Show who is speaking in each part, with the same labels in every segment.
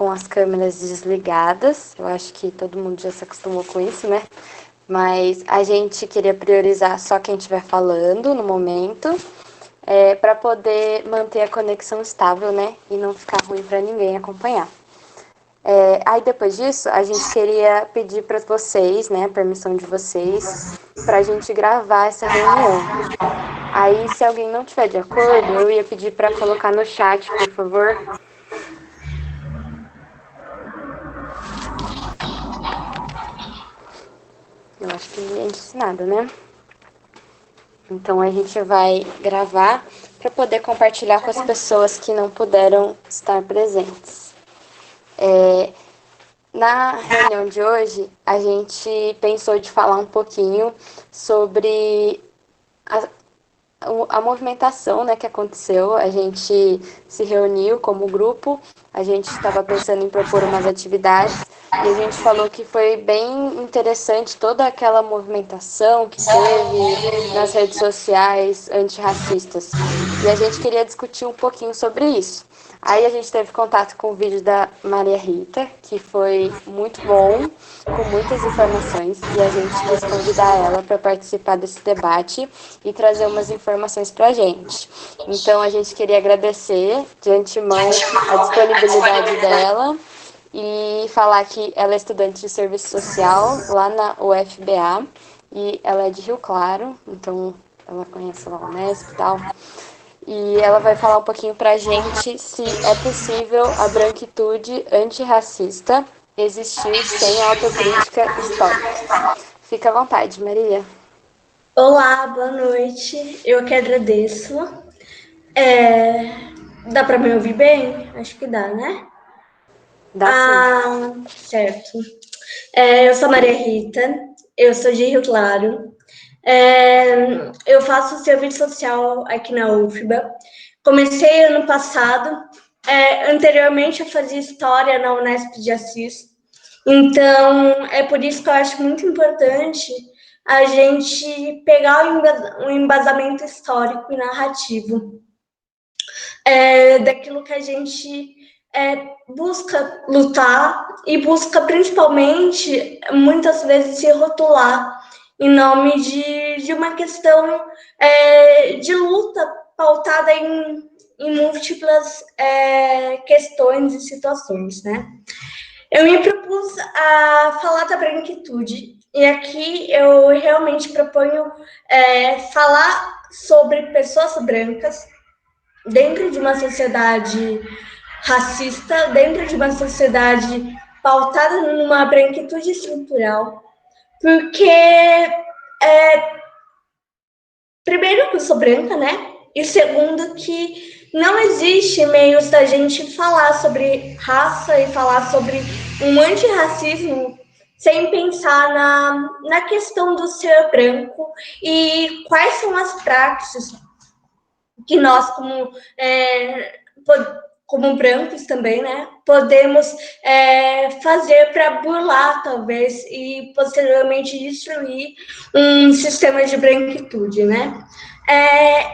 Speaker 1: com as câmeras desligadas. Eu acho que todo mundo já se acostumou com isso, né? Mas a gente queria priorizar só quem estiver falando no momento, para poder manter a conexão estável, né? E não ficar ruim para ninguém acompanhar. Aí depois disso, a gente queria pedir para vocês, né, a permissão de vocês, para a gente gravar essa reunião. Aí, se alguém não tiver de acordo, eu ia pedir para colocar no chat, por favor. Eu acho que ninguém disse nada, né? Então a gente vai gravar para poder compartilhar com as pessoas que não puderam estar presentes. Na reunião de hoje, a gente pensou de falar um pouquinho sobre a movimentação, né, que aconteceu. A gente se reuniu como grupo, a gente estava pensando em propor umas atividades e a gente falou que foi bem interessante toda aquela movimentação que teve nas redes sociais antirracistas. E a gente queria discutir um pouquinho sobre isso. Aí a gente teve contato com o vídeo da Maria Rita, que foi muito bom, com muitas informações, e a gente quis convidar ela para participar desse debate e trazer umas informações para a gente. Então a gente queria agradecer de antemão a disponibilidade dela e falar que ela é estudante de serviço social lá na UFBA e ela é de Rio Claro, então ela conhece lá o Unesp e tal. E ela vai falar um pouquinho pra gente se é possível a branquitude antirracista existir sem autocrítica histórica. Fica à vontade, Maria.
Speaker 2: Olá, boa noite. Eu que agradeço. Dá para me ouvir bem? Acho que dá, né?
Speaker 1: Dá sim.
Speaker 2: Certo. Eu sou Maria Rita, eu sou de Rio Claro. Eu faço serviço social aqui na UFBA. Comecei ano passado. Anteriormente, eu fazia história na Unesp de Assis. Então, é por isso que eu acho muito importante a gente pegar um embasamento histórico e narrativo daquilo que a gente busca lutar e busca principalmente, muitas vezes, se rotular em nome de uma questão de luta pautada em múltiplas questões e situações, né? Eu me propus a falar da branquitude, e aqui eu realmente proponho falar sobre pessoas brancas dentro de uma sociedade racista, dentro de uma sociedade pautada numa branquitude estrutural, porque, primeiro, que eu sou branca, né? E segundo, que não existe meios da gente falar sobre raça e falar sobre um antirracismo sem pensar na questão do ser branco e quais são as práticas que nós, como brancos também, né, podemos fazer para burlar, talvez, e posteriormente destruir um sistema de branquitude, né?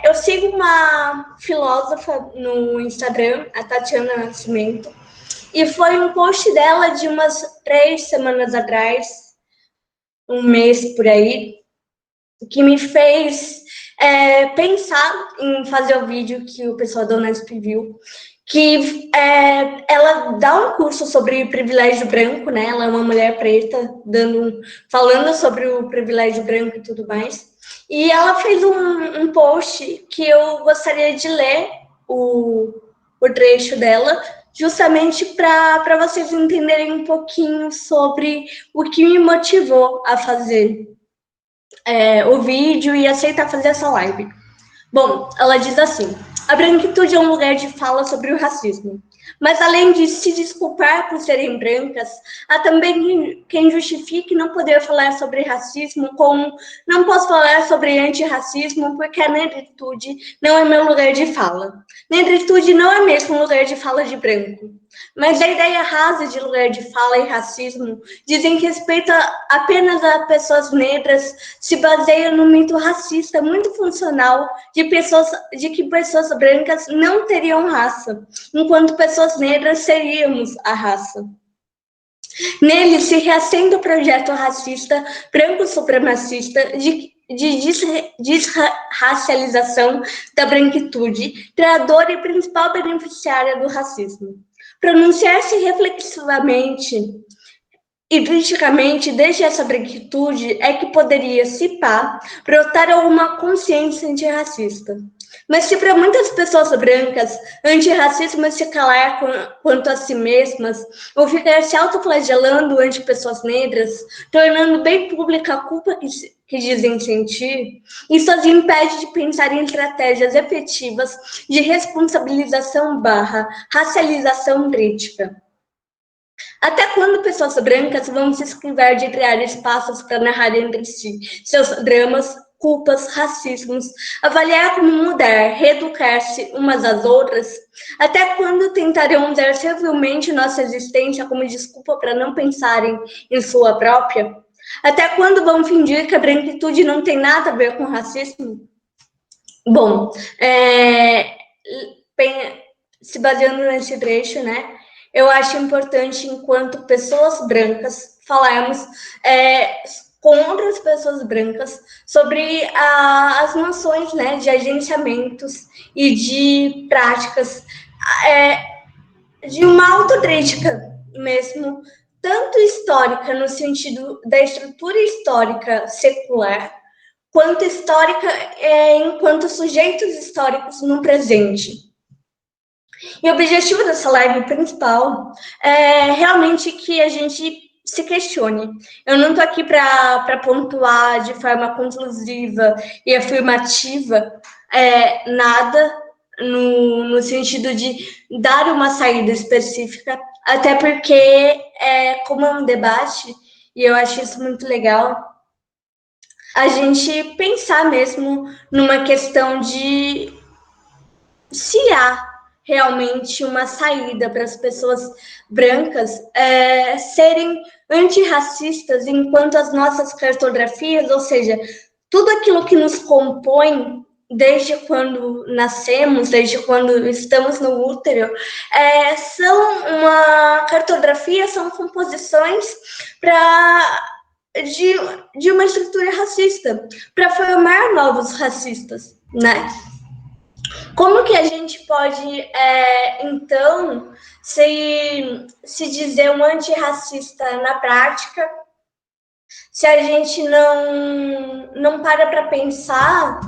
Speaker 2: Eu sigo uma filósofa no Instagram, a Tatiana Nascimento, e foi um post dela de umas 3 semanas atrás, um mês por aí, que me fez pensar em fazer o vídeo que o pessoal da Unesp viu, que ela dá um curso sobre privilégio branco, né? Ela é uma mulher preta, falando sobre o privilégio branco e tudo mais. E ela fez um post que eu gostaria de ler o trecho dela, justamente para vocês entenderem um pouquinho sobre o que me motivou a fazer o vídeo e aceitar fazer essa live. Bom, ela diz assim: a branquitude é um lugar de fala sobre o racismo. Mas além de se desculpar por serem brancas, há também quem justifique não poder falar sobre racismo como não posso falar sobre antirracismo porque a negritude não é meu lugar de fala. Negritude não é mesmo um lugar de fala de branco. Mas a ideia rasa de lugar de fala e racismo dizem que respeito apenas a pessoas negras se baseia no mito racista muito funcional de que pessoas brancas não teriam raça, enquanto pessoas negras seríamos a raça. Nele se reacende o projeto racista, branco-supremacista, de desracialização da branquitude, criadora e principal beneficiária do racismo. Pronunciar-se reflexivamente e criticamente desde essa branquitude é que poderia, se pá, brotar alguma consciência antirracista. Mas se para muitas pessoas brancas, antirracismo é se calar quanto a si mesmas, ou ficar se autoflagelando ante pessoas negras, tornando bem pública a culpa que dizem sentir, isso as impede de pensar em estratégias efetivas de responsabilização barra racialização crítica. Até quando pessoas brancas vão se esquivar de criar espaços para narrar entre si seus dramas, culpas, racismos, avaliar como mudar, reeducar-se umas às outras? Até quando tentarão usar servilmente nossa existência como desculpa para não pensarem em sua própria? Até quando vão fingir que a branquitude não tem nada a ver com racismo? Bom, se baseando nesse trecho, né? Eu acho importante, enquanto pessoas brancas, falarmos com outras pessoas brancas sobre as noções, né, de agenciamentos e de práticas de uma autocrítica mesmo, tanto histórica no sentido da estrutura histórica secular, quanto histórica enquanto sujeitos históricos no presente. E o objetivo dessa live principal é realmente que a gente se questione. Eu não estou aqui para pontuar de forma conclusiva e afirmativa nada no sentido de dar uma saída específica, até porque, como é um debate, e eu acho isso muito legal, a gente pensar mesmo numa questão de se há realmente uma saída para as pessoas brancas serem antirracistas enquanto as nossas cartografias, ou seja, tudo aquilo que nos compõe desde quando nascemos, desde quando estamos no útero, são uma cartografia, são composições de uma estrutura racista, para formar novos racistas, né? Como que a gente pode, então, se dizer um antirracista na prática, se a gente não para pensar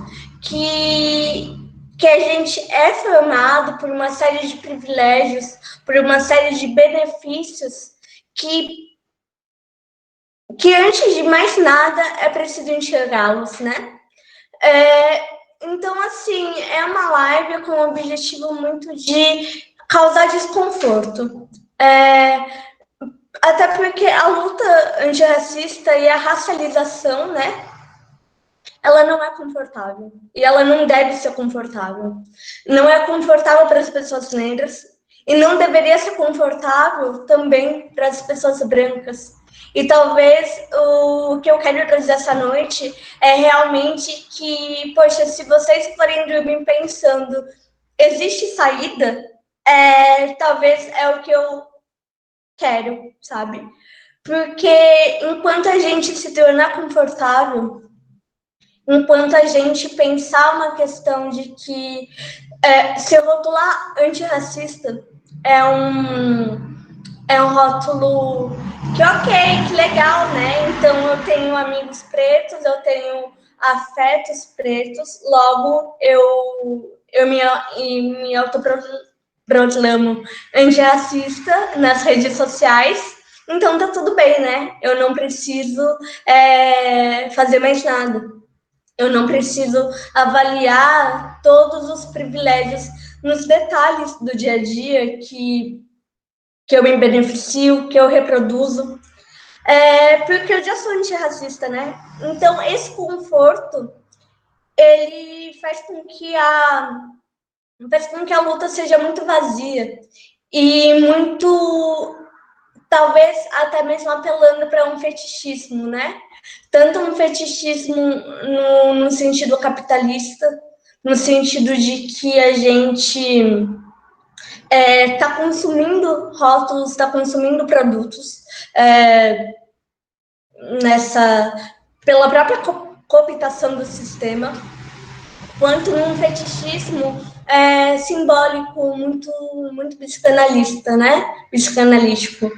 Speaker 2: que a gente é formado por uma série de privilégios, por uma série de benefícios que antes de mais nada é preciso enxergá-los, né? Então, assim, é uma live com o objetivo muito de causar desconforto. Até porque a luta antirracista e a racialização, né? Ela não é confortável. E ela não deve ser confortável. Não é confortável para as pessoas negras. E não deveria ser confortável também para as pessoas brancas. E talvez o que eu quero trazer essa noite é realmente que, poxa, se vocês forem dormir pensando, existe saída? Talvez é o que eu quero, sabe? Porque enquanto a gente se tornar confortável, enquanto a gente pensar uma questão de que se rotular antirracista é um rótulo que ok, que legal, né? Então eu tenho amigos pretos, eu tenho afetos pretos, logo eu me autoproclamo antirracista nas redes sociais, então tá tudo bem, né? Eu não preciso fazer mais nada. Eu não preciso avaliar todos os privilégios nos detalhes do dia a dia que eu me beneficio, que eu reproduzo, porque eu já sou antirracista, né? Então, esse conforto, ele faz com que a luta seja muito vazia. e muito, talvez até mesmo apelando para um fetichismo, né? Tanto um fetichismo no sentido capitalista, no sentido de que a gente está consumindo rótulos, está consumindo produtos pela própria cooptação do sistema, quanto num fetichismo simbólico muito psicanalista, né? Psicanalítico,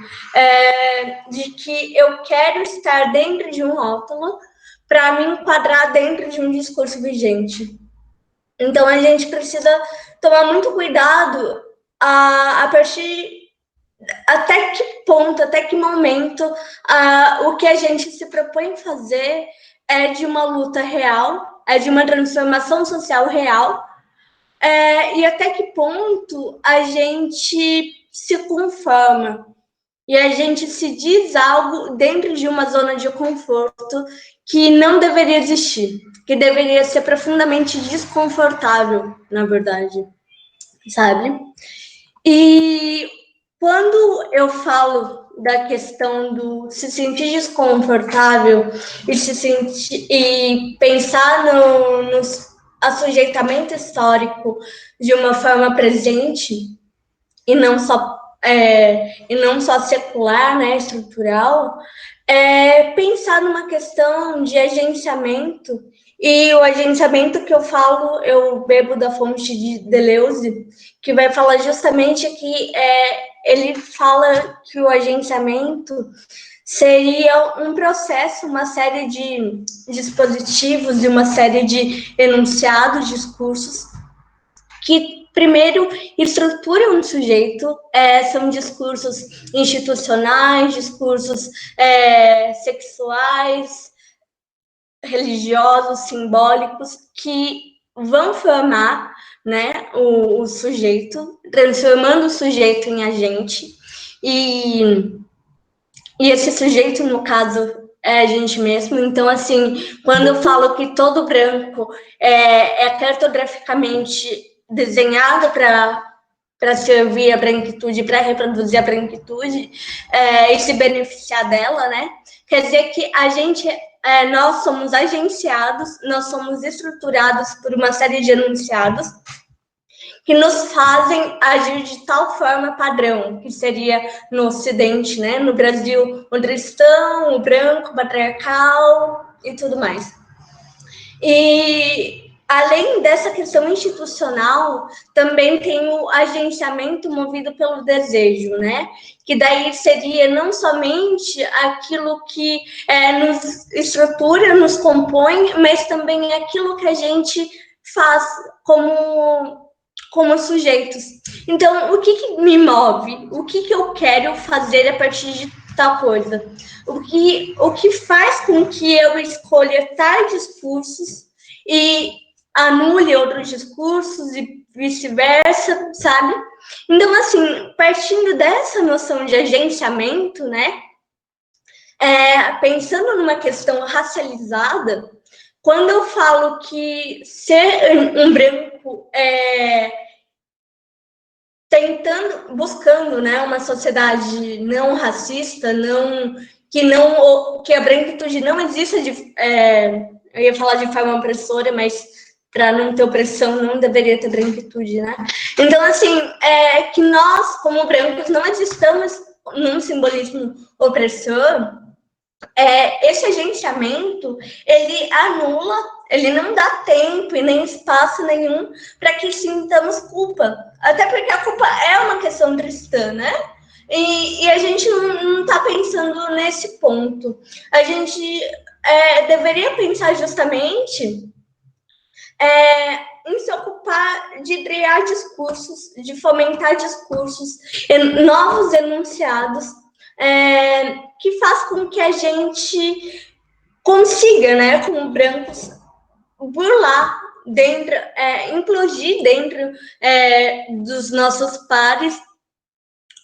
Speaker 2: de que eu quero estar dentro de um rótulo para me enquadrar dentro de um discurso vigente. Então a gente precisa tomar muito cuidado a partir até que ponto, até que momento o que a gente se propõe fazer é de uma luta real, é de uma transformação social real, e até que ponto a gente se conforma e a gente se diz algo dentro de uma zona de conforto que não deveria existir, que deveria ser profundamente desconfortável, na verdade, sabe? E quando eu falo da questão do se sentir desconfortável e pensar no assujeitamento histórico de uma forma presente e não só secular, né, estrutural, pensar numa questão de agenciamento. E o agenciamento que eu falo, eu bebo da fonte de Deleuze, que vai falar justamente que ele fala que o agenciamento seria um processo, uma série de dispositivos e uma série de enunciados, discursos, que primeiro estruturam um sujeito, são discursos institucionais, discursos sexuais, religiosos, simbólicos, que vão formar, né, o sujeito, transformando o sujeito em agente, e esse sujeito, no caso, é a gente mesmo. Então, assim, quando eu falo que todo branco é cartograficamente desenhado para servir a branquitude, para reproduzir a branquitude e se beneficiar dela, né? Quer dizer que a gente, nós somos agenciados, nós somos estruturados por uma série de enunciados que nos fazem agir de tal forma padrão, que seria no Ocidente, né? No Brasil, o cristão, o branco, o patriarcal e tudo mais. E além dessa questão institucional, também tem o agenciamento movido pelo desejo, né? Que daí seria não somente aquilo que nos estrutura, nos compõe, mas também aquilo que a gente faz como sujeitos. Então, o que me move? O que eu quero fazer a partir de tal coisa? O que faz com que eu escolha tais discursos e anule outros discursos e vice-versa, sabe? Então, assim, partindo dessa noção de agenciamento, né? Pensando numa questão racializada, quando eu falo que ser um branco buscando, né, uma sociedade não racista, que a branquitude não exista eu ia falar de forma opressora, mas para não ter opressão não deveria ter branquitude, né? Então, assim, que nós, como brancos, não existamos num simbolismo opressor, esse agenciamento, ele anula, ele não dá tempo e nem espaço nenhum para que sintamos culpa. Até porque a culpa é uma questão cristã, né? E a gente não está pensando nesse ponto. A gente deveria pensar justamente em se ocupar de criar discursos, de fomentar discursos, novos enunciados, que faz com que a gente consiga, né, como brancos, burlar dentro, implodir dentro dos nossos pares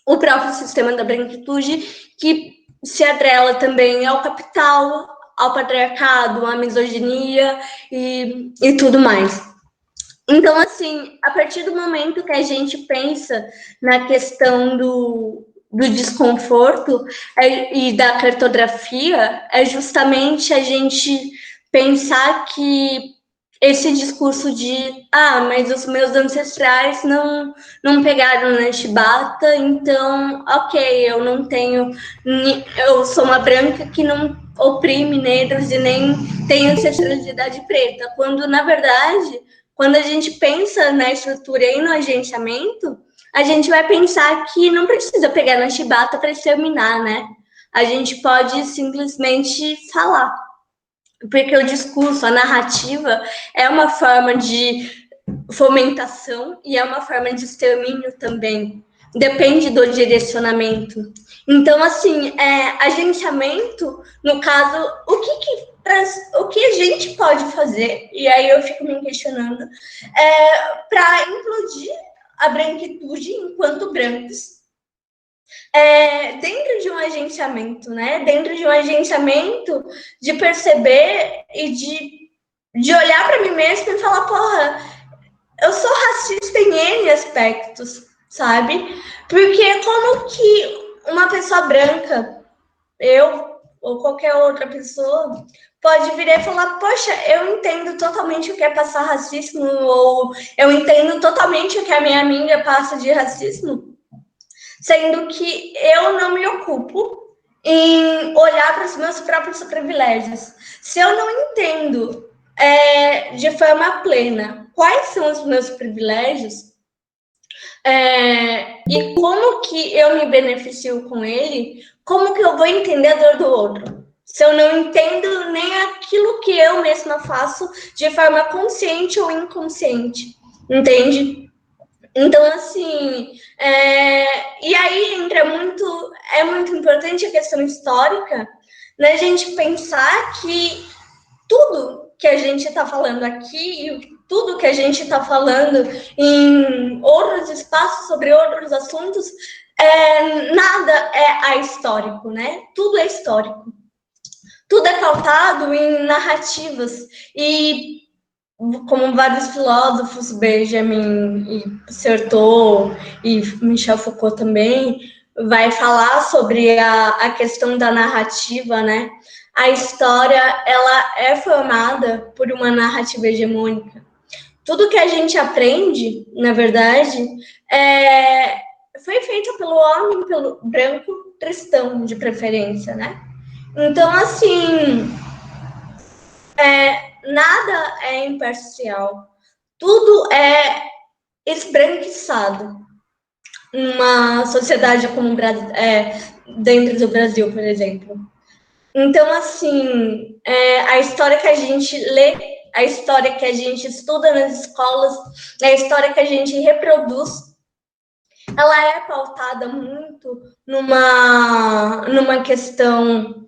Speaker 2: o próprio sistema da branquitude, que se atrela também ao capital, ao patriarcado, à misoginia e tudo mais. Então, assim, a partir do momento que a gente pensa na questão do desconforto e da cartografia, é justamente a gente pensar que esse discurso de mas os meus ancestrais não pegaram na chibata, então, ok, eu não tenho, eu sou uma branca que não oprime negros e nem tem ancestralidade preta, quando, na verdade, quando a gente pensa na estrutura e no agenciamento, a gente vai pensar que não precisa pegar na chibata para exterminar, né? A gente pode simplesmente falar, porque o discurso, a narrativa, é uma forma de fomentação e é uma forma de extermínio também. Depende do direcionamento. Então, assim, agenciamento, no caso, o que a gente pode fazer, e aí eu fico me questionando, para implodir a branquitude enquanto brancos, dentro de um agenciamento, né? Dentro de um agenciamento, de perceber e de olhar para mim mesma e falar, porra, eu sou racista em N aspectos, sabe? Porque como que uma pessoa branca, eu ou qualquer outra pessoa, pode vir e falar, poxa, eu entendo totalmente o que é passar racismo, ou eu entendo totalmente o que a minha amiga passa de racismo, sendo que eu não me ocupo em olhar para os meus próprios privilégios. Se eu não entendo de forma plena quais são os meus privilégios e como que eu me beneficio com ele, como que eu vou entender a dor do outro? Se eu não entendo nem aquilo que eu mesma faço de forma consciente ou inconsciente, entende? Então, assim, e aí é muito importante a questão histórica, né? A gente pensar que tudo que a gente está falando aqui e tudo que a gente está falando em outros espaços sobre outros assuntos, nada é ahistórico, né? Tudo é histórico. Tudo é pautado em narrativas e como vários filósofos, Benjamin e Sartre e Michel Foucault também, vai falar sobre a questão da narrativa, né? A história, ela é formada por uma narrativa hegemônica. Tudo que a gente aprende, na verdade, foi feito pelo homem, pelo branco cristão, de preferência, né? Então, assim, nada é imparcial. Tudo é esbranquiçado numa sociedade como dentro do Brasil, por exemplo. Então, assim, a história que a gente lê, a história que a gente estuda nas escolas, a história que a gente reproduz, ela é pautada muito numa questão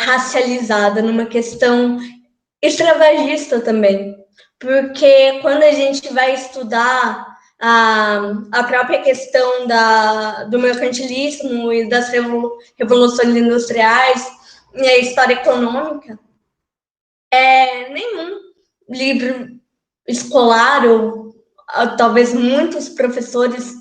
Speaker 2: racializada, numa questão extravagista também. Porque quando a gente vai estudar a própria questão do mercantilismo e das revoluções industriais e a história econômica, nenhum livro escolar ou talvez muitos professores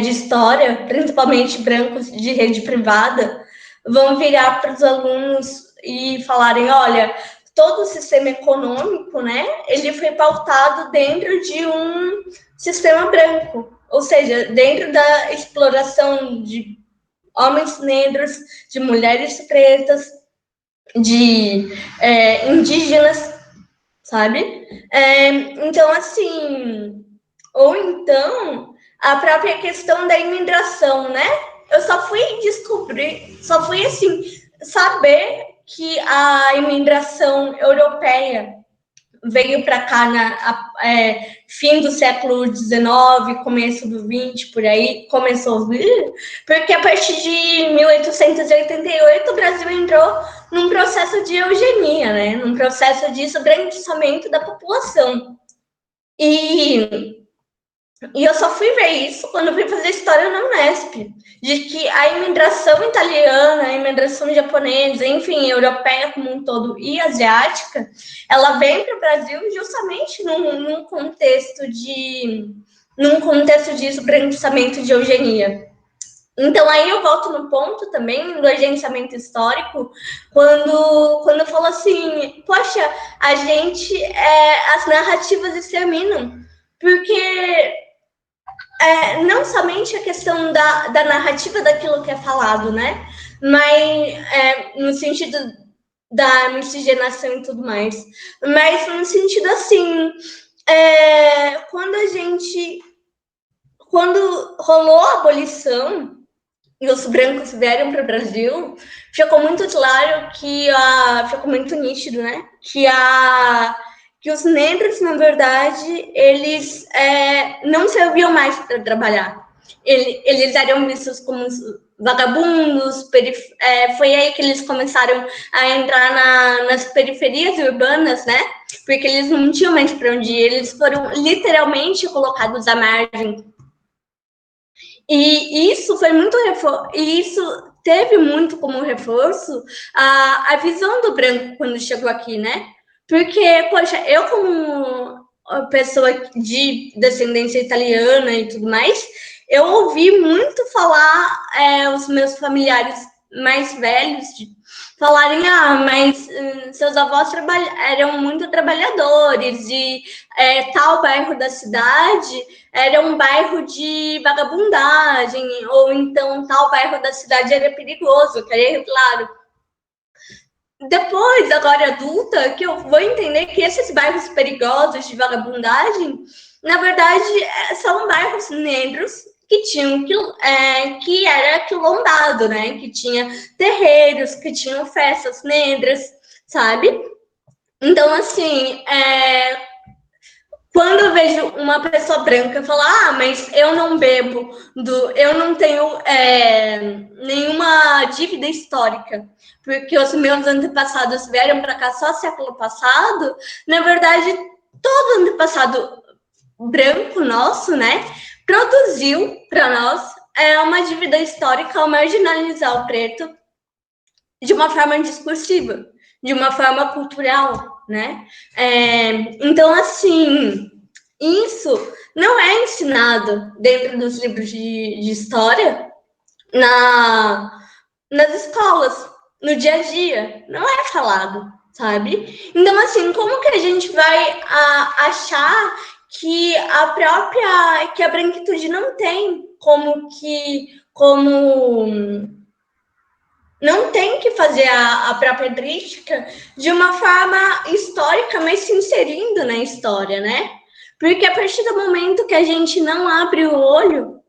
Speaker 2: de história, principalmente brancos de rede privada, vão virar para os alunos e falarem, olha, todo o sistema econômico, né, ele foi pautado dentro de um sistema branco, ou seja, dentro da exploração de homens negros, de mulheres pretas, de indígenas, sabe? Então, assim, ou então a própria questão da imigração, né? Eu só fui assim, saber que a imigração europeia veio para cá fim do século XIX, começo do XX, por aí, começou, porque a partir de 1888 o Brasil entrou num processo de eugenia, né? Num processo de embranquecimento da população. E E eu só fui ver isso quando eu fui fazer história na Unesp, de que a imigração italiana, a imigração japonesa, enfim, europeia como um todo e asiática, ela vem para o Brasil justamente num contexto de esbranquiçamento de eugenia. Então, aí eu volto no ponto também do agenciamento histórico, quando eu falo assim, poxa, as narrativas exterminam, porque não somente a questão da narrativa daquilo que é falado, né? Mas no sentido da miscigenação e tudo mais. Mas no sentido assim, quando rolou a abolição e os brancos vieram para o Brasil, ficou muito claro ficou muito nítido, né? Que os negros, na verdade, eles não serviam mais para trabalhar. Eles eram vistos como vagabundos, foi aí que eles começaram a entrar nas periferias urbanas, né? Porque eles não tinham mais para onde ir, eles foram literalmente colocados à margem. E isso foi muito e isso teve muito como reforço a visão do branco quando chegou aqui, né? Porque, poxa, eu como pessoa de descendência italiana e tudo mais, eu ouvi muito falar os meus familiares mais velhos falarem, mas seus avós eram muito trabalhadores e tal bairro da cidade era um bairro de vagabundagem, ou então tal bairro da cidade era perigoso, claro. Depois, agora adulta, que eu vou entender que esses bairros perigosos de vagabundagem, na verdade, são bairros negros que tinham que era quilombado, né? Que tinha terreiros, que tinham festas negras, sabe? Então, assim, quando eu vejo uma pessoa branca falar, mas eu não bebo, eu não tenho nenhuma dívida histórica, porque os meus antepassados vieram para cá só século passado, na verdade, todo antepassado branco nosso, né, produziu para nós uma dívida histórica ao marginalizar o preto de uma forma discursiva, de uma forma cultural, né? Então, assim, isso não é ensinado dentro dos livros de história nas escolas, no dia a dia, não é falado, sabe? Então, assim, como que a gente vai achar que a branquitude não tem não tem que fazer a própria crítica de uma forma histórica, mas se inserindo na história, né? Porque a partir do momento que a gente não abre o olho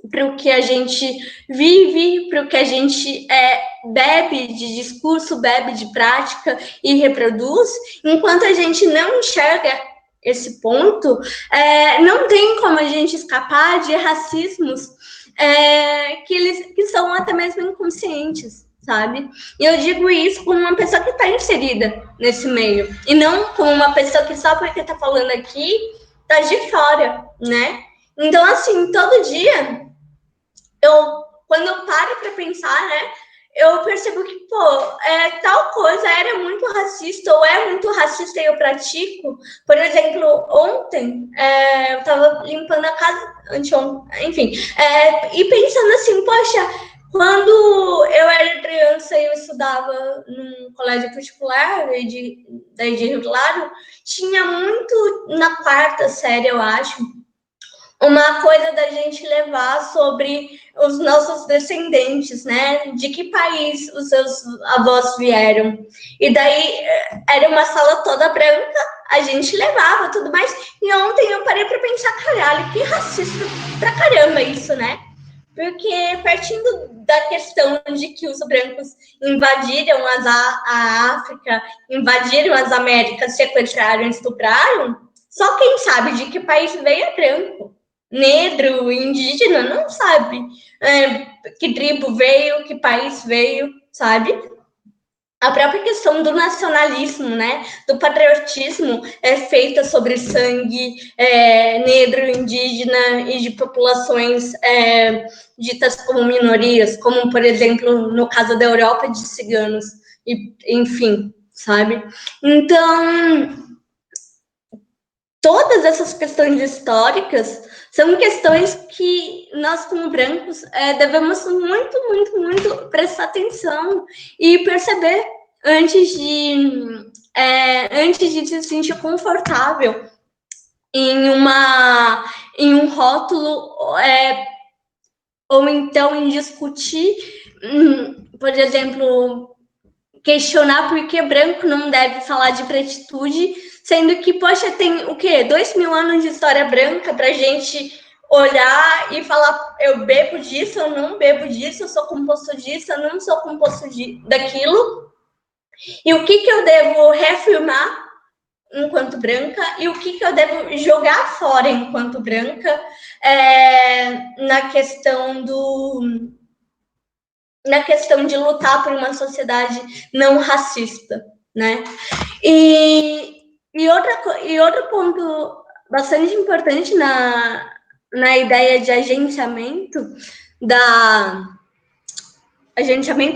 Speaker 2: para o que a gente vive, para o que a gente bebe de discurso, bebe de prática e reproduz, enquanto a gente não enxerga esse ponto, não tem como a gente escapar de racismos que são até mesmo inconscientes, sabe? E eu digo isso como uma pessoa que está inserida nesse meio, e não como uma pessoa que só porque está falando aqui está de fora, né? Então, assim, todo dia, quando eu paro para pensar, né, eu percebo que, tal coisa era muito racista, ou é muito racista e eu pratico. Por exemplo, ontem, eu estava limpando a casa, anteontem, enfim, e pensando assim, poxa, quando eu era criança e eu estudava num colégio particular, daí de Rio Claro, tinha muito, na quarta série, eu acho, uma coisa da gente levar sobre os nossos descendentes, né? De que país os seus avós vieram. E daí era uma sala toda branca, a gente levava tudo mais. E ontem eu parei para pensar, caralho, que racista pra caramba isso, né? Porque partindo da questão de que os brancos invadiram a África, invadiram as Américas, sequestraram, estupraram, só quem sabe de que país veio é branco. Negro, indígena, não sabe que tribo veio, que país veio, sabe? a própria questão do nacionalismo, né, do patriotismo é feita sobre sangue negro, indígena e de populações ditas como minorias, como, por exemplo, no caso da Europa, de ciganos, e, enfim, sabe? Então, todas essas questões históricas são questões que nós, como brancos, devemos muito prestar atenção e perceber antes de se sentir confortável em um rótulo ou então em discutir, por exemplo, questionar por que branco não deve falar de pretitude, sendo que, poxa, tem o quê? 2.000 anos de história branca pra gente olhar e falar, eu bebo disso, eu não bebo disso, eu sou composto disso, eu não sou composto daquilo. E o que eu devo reafirmar enquanto branca e o que eu devo jogar fora enquanto branca na questão de lutar por uma sociedade não racista, né? E outro ponto bastante importante na ideia de agenciamento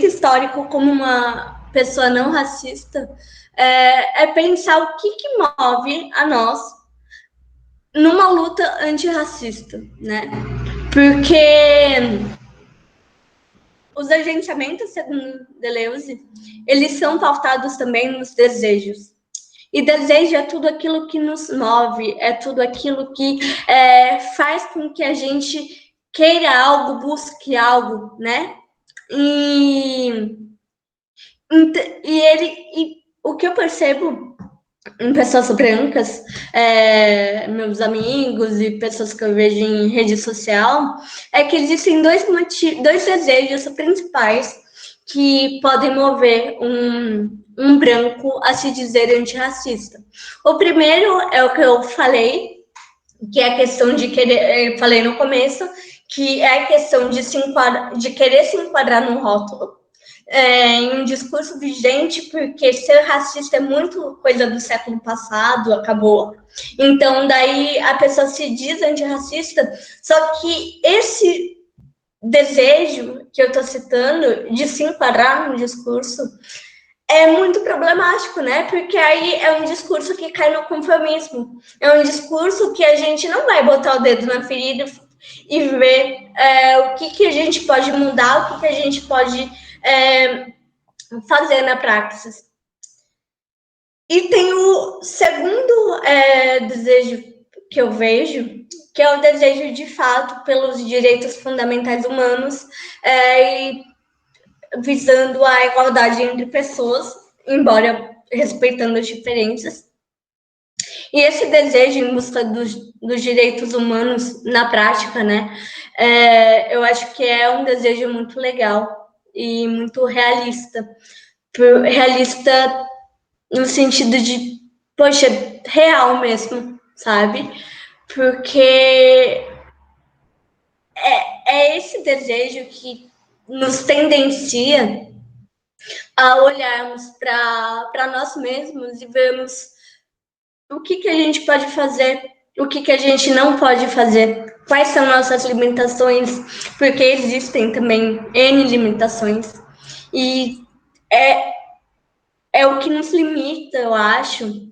Speaker 2: histórico como uma pessoa não racista é pensar o que move a nós numa luta antirracista, né? Porque os agenciamentos, segundo Deleuze, eles são pautados também nos desejos. E desejo é tudo aquilo que nos move, é tudo aquilo que faz com que a gente queira algo, busque algo, né? E o que eu percebo em pessoas brancas, meus amigos e pessoas que eu vejo em rede social, é que existem dois desejos principais que podem mover um branco a se dizer antirracista. O primeiro é o que eu falei, que é a questão de querer, eu falei no começo, que é a questão de querer se enquadrar num rótulo, em um discurso vigente, porque ser racista é muito coisa do século passado, acabou. Então, daí a pessoa se diz antirracista, só que esse desejo que eu estou citando de se enquadrar no discurso é muito problemático, né? Porque aí é um discurso que cai no conformismo. É um discurso que a gente não vai botar o dedo na ferida e ver o que a gente pode mudar, o que a gente pode fazer na praxis. E tem o segundo desejo que eu vejo, que é o desejo de fato pelos direitos fundamentais humanos e visando a igualdade entre pessoas, embora respeitando as diferenças. E esse desejo em busca dos direitos humanos na prática, né, eu acho que é um desejo muito legal e muito realista. Realista no sentido de, poxa, real mesmo, sabe? Porque é esse desejo que nos tendencia a olharmos para nós mesmos e vermos o que a gente pode fazer, o que a gente não pode fazer, quais são nossas limitações, porque existem também N limitações. E é o que nos limita, eu acho,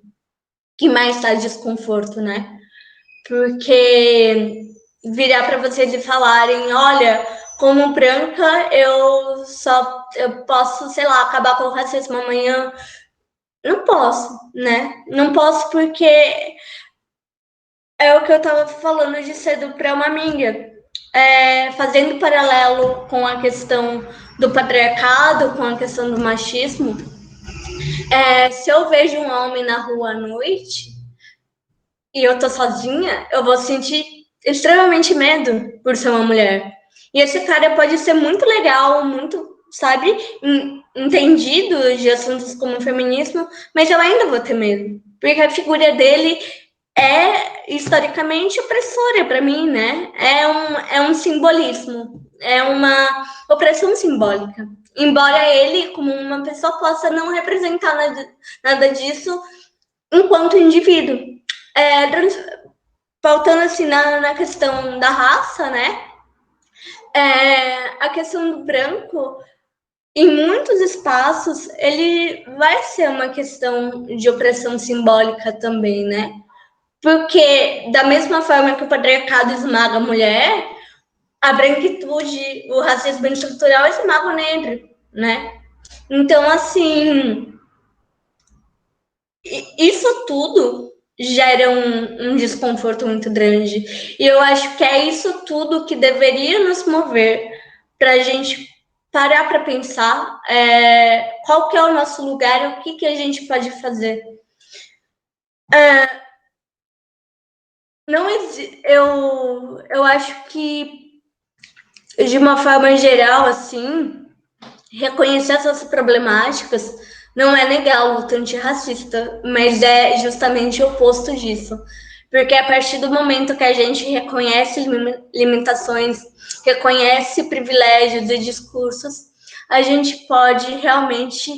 Speaker 2: que mais traz desconforto, né? Porque virar para vocês e falarem, olha, como branca, eu posso, sei lá, acabar com o racismo amanhã. Não posso, né? Não posso porque é o que eu estava falando de cedo para uma amiga. Fazendo paralelo com a questão do patriarcado, com a questão do machismo, se eu vejo um homem na rua à noite e eu tô sozinha, eu vou sentir extremamente medo por ser uma mulher. E esse cara pode ser muito legal, muito, sabe, entendido de assuntos como feminismo, mas eu ainda vou ter medo. Porque a figura dele é historicamente opressora para mim, né? É um simbolismo, é uma opressão simbólica. Embora ele, como uma pessoa, possa não representar nada disso enquanto indivíduo. Faltando assim na questão da raça, né? A questão do branco, em muitos espaços, ele vai ser uma questão de opressão simbólica também, né? Porque, da mesma forma que o patriarcado esmaga a mulher, a branquitude, o racismo estrutural esmaga o negro, né? Então, assim, isso tudo gera um desconforto muito grande. E eu acho que é isso tudo que deveria nos mover para a gente parar para pensar qual que é o nosso lugar e o que a gente pode fazer. Eu acho que, de uma forma geral, assim, reconhecer essas problemáticas não é negar a luta antirracista, mas é justamente o oposto disso. Porque a partir do momento que a gente reconhece limitações, reconhece privilégios e discursos, a gente pode realmente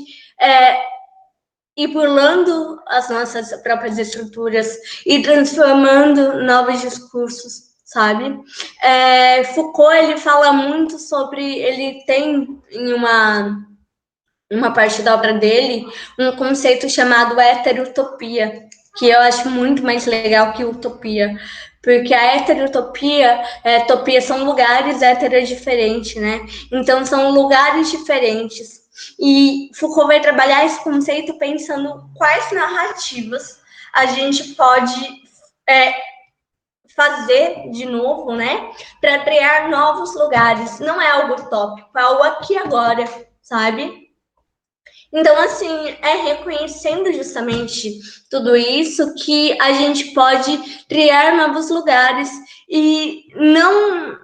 Speaker 2: ir burlando as nossas próprias estruturas e transformando novos discursos, sabe? Foucault, ele fala muito sobre, ele tem em uma parte da obra dele um conceito chamado heterotopia, que eu acho muito mais legal que utopia, porque a heterotopia, utopia são lugares heteros diferentes, né? Então são lugares diferentes. E Foucault vai trabalhar esse conceito pensando quais narrativas a gente pode fazer de novo, né? Para criar novos lugares. Não é algo utópico, é algo aqui agora, sabe? Então, assim, reconhecendo justamente tudo isso que a gente pode criar novos lugares e não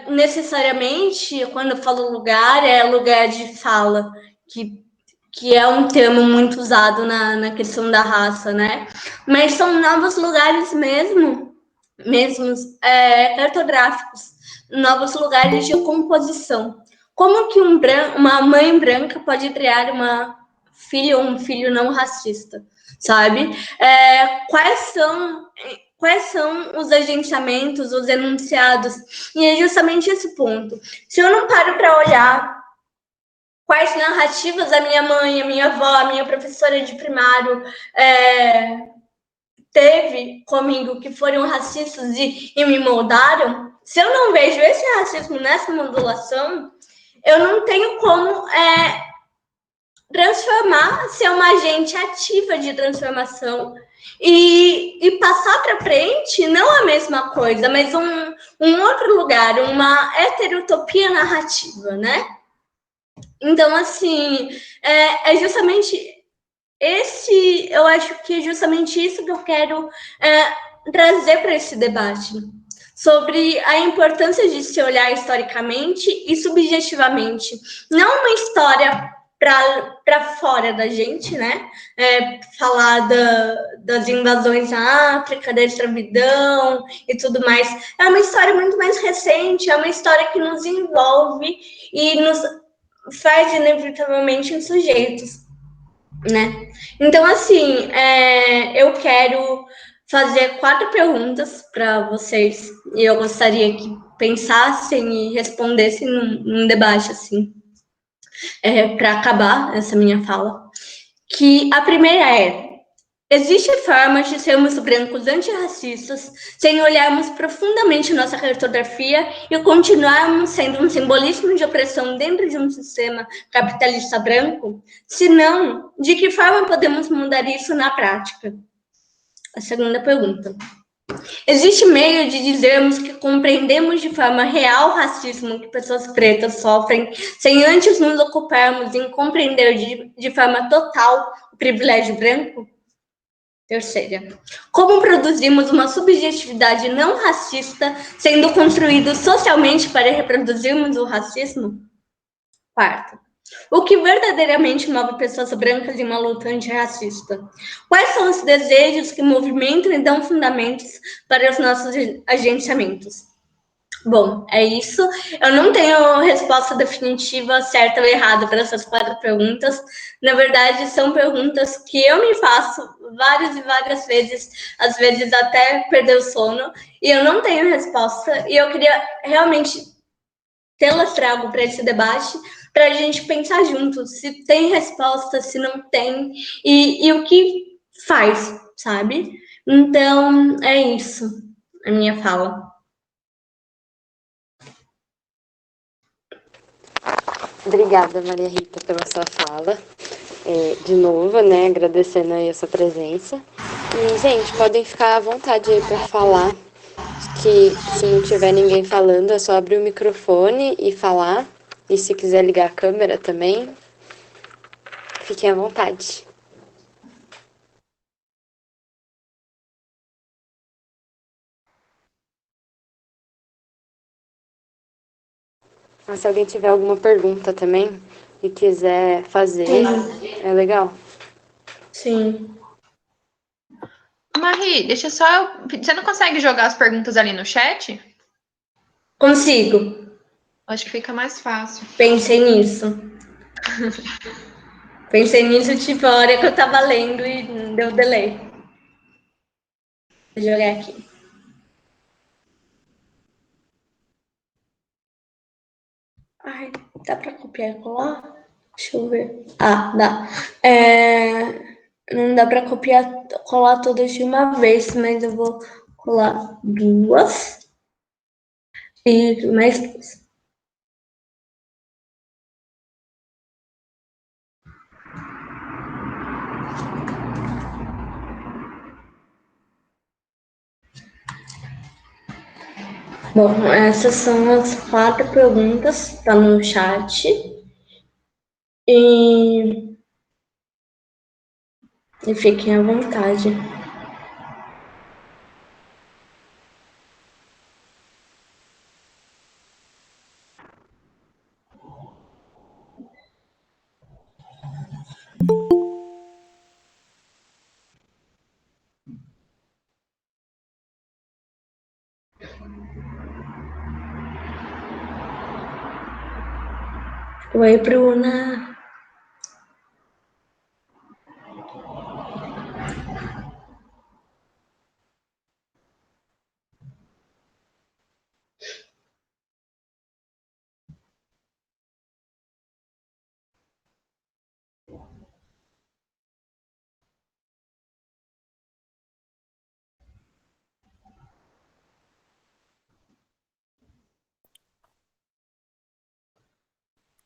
Speaker 2: necessariamente, quando eu falo lugar, é lugar de fala, que é um termo muito usado na questão da raça, né? Mas são novos lugares mesmos cartográficos, novos lugares de composição. Como que uma mãe branca pode criar uma filha ou um filho não racista, sabe? Quais são os agenciamentos, os enunciados? E é justamente esse ponto. Se eu não paro para olhar quais narrativas a minha mãe, a minha avó, a minha professora de primário teve comigo que foram racistas e me moldaram, se eu não vejo esse racismo nessa modulação, eu não tenho como transformar, ser uma agente ativa de transformação e passar para frente não a mesma coisa, mas um outro lugar, uma heterotopia narrativa, né? Então, assim, justamente eu acho que é justamente isso que eu quero trazer para esse debate, sobre a importância de se olhar historicamente e subjetivamente, não uma história para fora da gente, né? Falar das invasões na África, da escravidão e tudo mais. É uma história muito mais recente, é uma história que nos envolve e nos faz inevitavelmente sujeitos, né? Então, assim, eu quero fazer 4 perguntas para vocês e eu gostaria que pensassem e respondessem num debate, assim, para acabar essa minha fala. Que a primeira existe formas de sermos brancos antirracistas sem olharmos profundamente nossa cartografia e continuarmos sendo um simbolismo de opressão dentro de um sistema capitalista branco? Se não, de que forma podemos mudar isso na prática? A segunda pergunta. Existe meio de dizermos que compreendemos de forma real o racismo que pessoas pretas sofrem, sem antes nos ocuparmos em compreender de forma total o privilégio branco? Terceira, como produzimos uma subjetividade não racista sendo construído socialmente para reproduzirmos o racismo? Quarta, o que verdadeiramente move pessoas brancas em uma luta antirracista? Quais são os desejos que movimentam e dão fundamentos para os nossos agenciamentos? Bom, é isso. Eu não tenho resposta definitiva certa ou errada para essas 4 perguntas. Na verdade, são perguntas que eu me faço várias e várias vezes, às vezes até perder o sono, e eu não tenho resposta. E eu queria realmente tê-las trago para esse debate, para a gente pensar juntos se tem resposta, se não tem, e o que faz, sabe? Então, é isso, a minha fala.
Speaker 1: Obrigada, Maria Rita, pela sua fala. De novo, né? Agradecendo aí a sua presença. E, gente, podem ficar à vontade aí para falar. Que se não tiver ninguém falando, é só abrir o microfone e falar. E se quiser ligar a câmera também, fiquem à vontade. Mas se alguém tiver alguma pergunta também e quiser fazer, é legal.
Speaker 2: Sim.
Speaker 3: Marie, deixa só eu... Você não consegue jogar as perguntas ali no chat?
Speaker 2: Consigo.
Speaker 3: Acho que fica mais fácil.
Speaker 2: Pensei nisso. Pensei nisso, tipo, a hora que eu tava lendo e deu delay. Vou jogar aqui. Ai, dá pra copiar e colar? Deixa eu ver. Ah, dá. Não dá pra copiar, colar todas de uma vez, mas eu vou colar 2 e mais 2. Bom, essas são as 4 perguntas, tá no chat. E fiquem à vontade. Oi, Bruna.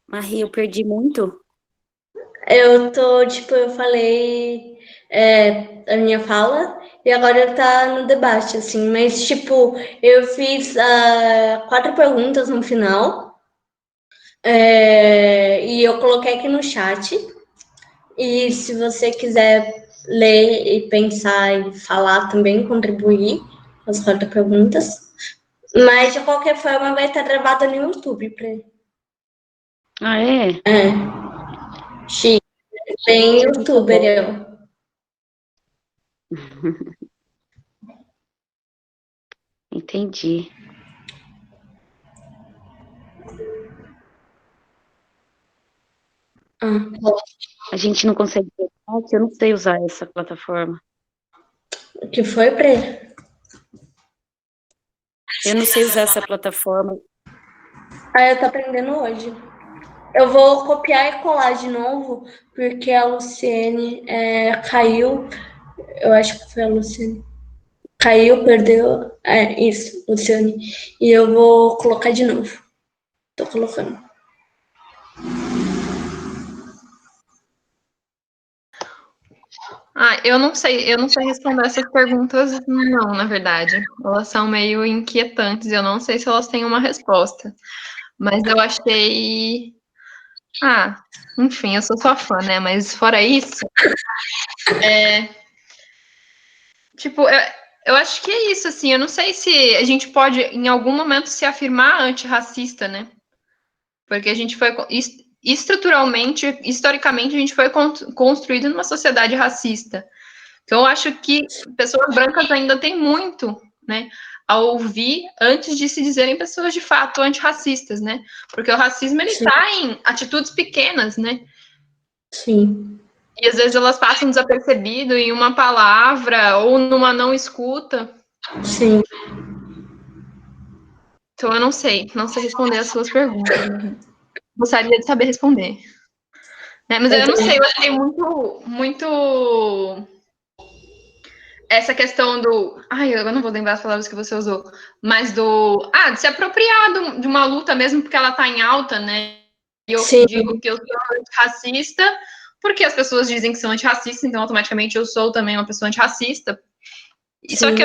Speaker 4: Marie, eu perdi muito.
Speaker 2: Eu tô, tipo, eu falei a minha fala e agora tá no debate, assim, mas, tipo, eu fiz 4 perguntas no final e eu coloquei aqui no chat. E se você quiser ler e pensar e falar também, contribuir com as 4 perguntas. Mas, de qualquer forma, vai estar gravado no YouTube.
Speaker 4: Ah, é?
Speaker 2: É, X, bem youtuber eu.
Speaker 4: Entendi. A gente não consegue ver o chat, eu não sei usar essa plataforma.
Speaker 2: O que foi, Pre?
Speaker 4: Eu não sei usar essa plataforma.
Speaker 2: Eu tô aprendendo hoje. Eu vou copiar e colar de novo, porque a Luciene caiu. Eu acho que foi a Luciene. Caiu, perdeu. É, isso, Luciane. E eu vou colocar de novo. Tô colocando.
Speaker 3: Eu não sei responder essas perguntas, não, na verdade. Elas são meio inquietantes, eu não sei se elas têm uma resposta. Mas eu achei. Enfim, eu sou sua fã, né? Mas fora isso, tipo, eu acho que é isso, assim. Eu não sei se a gente pode, em algum momento, se afirmar antirracista, né? Porque a gente foi estruturalmente, historicamente, a gente foi construído numa sociedade racista. Então, eu acho que pessoas brancas ainda têm muito, né, a ouvir antes de se dizerem pessoas de fato antirracistas, né? Porque o racismo, ele está em atitudes pequenas, né?
Speaker 2: Sim.
Speaker 3: E às vezes elas passam desapercebido em uma palavra ou numa não escuta.
Speaker 2: Sim.
Speaker 3: Então eu não sei responder as suas perguntas. Gostaria de saber responder. Né? Mas eu não sei, eu achei muito essa questão do... Ai, eu não vou lembrar as palavras que você usou, mas de se apropriar de uma luta mesmo porque ela está em alta, né? E eu digo que eu sou antirracista porque as pessoas dizem que são antirracistas, então automaticamente eu sou também uma pessoa antirracista. Só que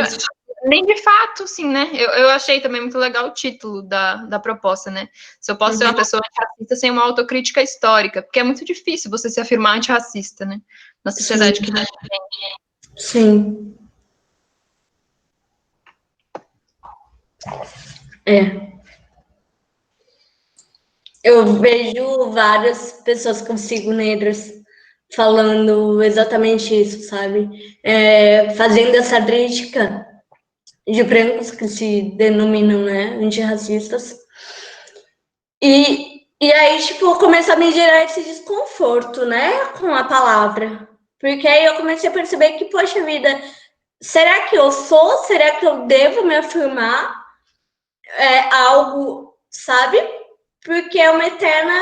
Speaker 3: nem de fato, sim, né? Eu achei também muito legal o título da proposta, né? Se eu posso ser uma pessoa antirracista sem uma autocrítica histórica, porque é muito difícil você se afirmar antirracista, né? Na sociedade que a gente tem.
Speaker 2: Sim. Eu vejo várias pessoas que eu sigo negras falando exatamente isso, sabe? Fazendo essa crítica de brancos que se denominam, né, antirracistas. E aí, tipo, começou a me gerar esse desconforto, né, com a palavra. Porque aí eu comecei a perceber que, poxa vida, será que eu sou? Será que eu devo me afirmar algo, sabe? Porque é um eterno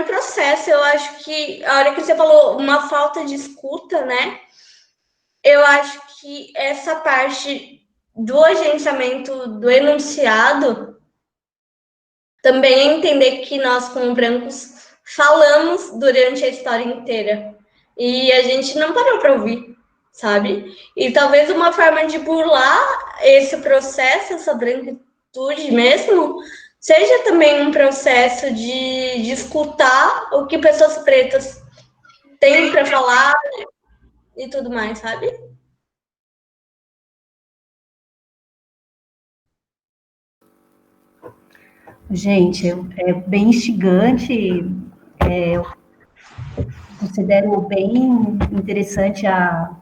Speaker 2: processo. Eu acho que a hora que você falou uma falta de escuta, né? Eu acho que essa parte do agenciamento do enunciado também é entender que nós, como brancos, falamos durante a história inteira. E a gente não parou para ouvir, sabe? E talvez uma forma de burlar esse processo, essa branquitude mesmo, seja também um processo de escutar o que pessoas pretas têm para falar e tudo mais, sabe?
Speaker 5: Gente, é bem instigante, eu considero bem interessante a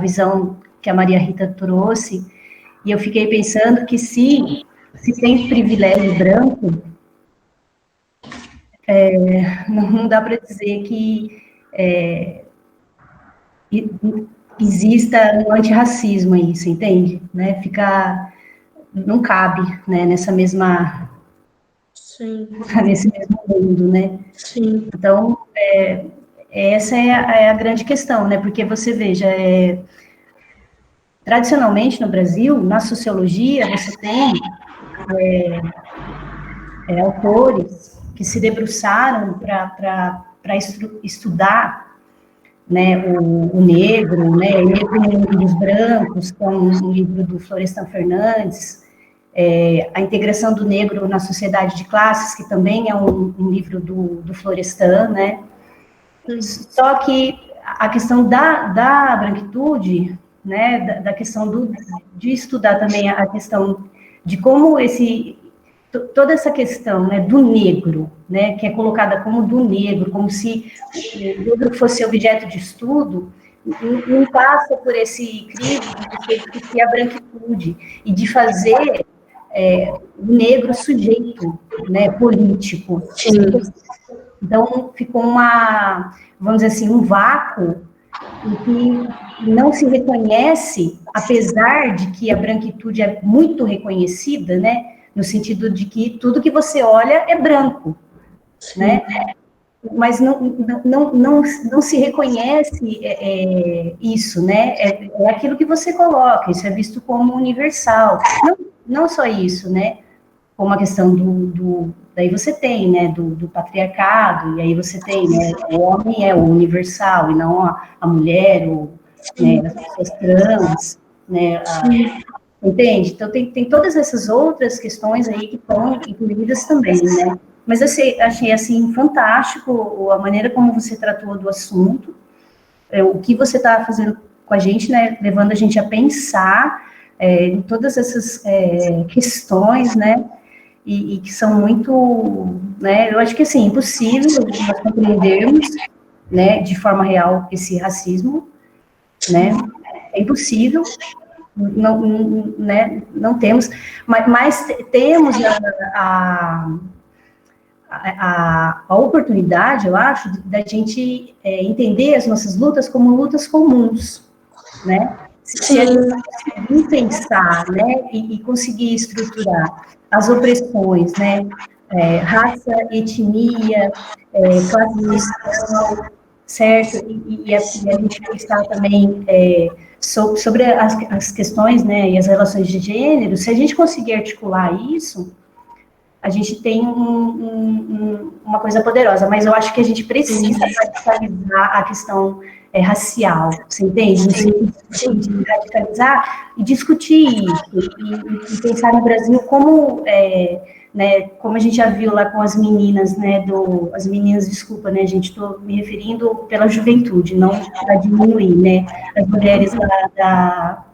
Speaker 5: visão que a Maria Rita trouxe, e eu fiquei pensando que se tem privilégio branco, não dá para dizer que exista um antirracismo aí, você entende? Né? Não cabe, né, nesse mesmo mundo, né?
Speaker 2: Sim.
Speaker 5: Então, essa é a grande questão, né? Porque você veja, tradicionalmente no Brasil, na sociologia, você tem autores que se debruçaram para estudar, né, o negro, né, o Negro no Mundo dos Brancos, que é um livro do Florestan Fernandes, a integração do negro na sociedade de classes, que também é um livro do Florestan, né? Só que a questão da branquitude, né, da questão de estudar também a questão de como toda essa questão, né, do negro, né, que é colocada como do negro, como se o negro fosse objeto de estudo, não passa por esse crivo de discutir a branquitude e de fazer o negro sujeito, né, político. Então, ficou vamos dizer assim, um vácuo em que não se reconhece, apesar de que a branquitude é muito reconhecida, né, no sentido de que tudo que você olha é branco, né, mas não se reconhece isso, né, é aquilo que você coloca, isso é visto como universal, não só isso, né, como a questão daí você tem, né, do patriarcado, e aí você tem, né, o homem é o universal, e não a mulher, né, as pessoas trans, né, entende? Então, tem todas essas outras questões aí que estão incluídas também, né, mas eu achei, assim, fantástico a maneira como você tratou do assunto, o que você está fazendo com a gente, né, levando a gente a pensar em todas essas questões, né, e que são muito, né, eu acho que, assim, impossível nós compreendermos, né, de forma real esse racismo, né, é impossível, né, não temos, mas temos a oportunidade, eu acho, da gente entender as nossas lutas como lutas comuns, né? Se a gente conseguir pensar, né, e conseguir estruturar as opressões, né, raça, etnia, classe social, certo? E a gente pensar também sobre as questões, né, e as relações de gênero, se a gente conseguir articular isso, a gente tem uma coisa poderosa, mas eu acho que a gente precisa radicalizar a questão racial, você entende? No sentido de radicalizar e discutir isso, e pensar no Brasil como, né, como a gente já viu lá com as meninas, né, as meninas, desculpa, né, gente, estou me referindo pela juventude, não para diminuir, né, as mulheres da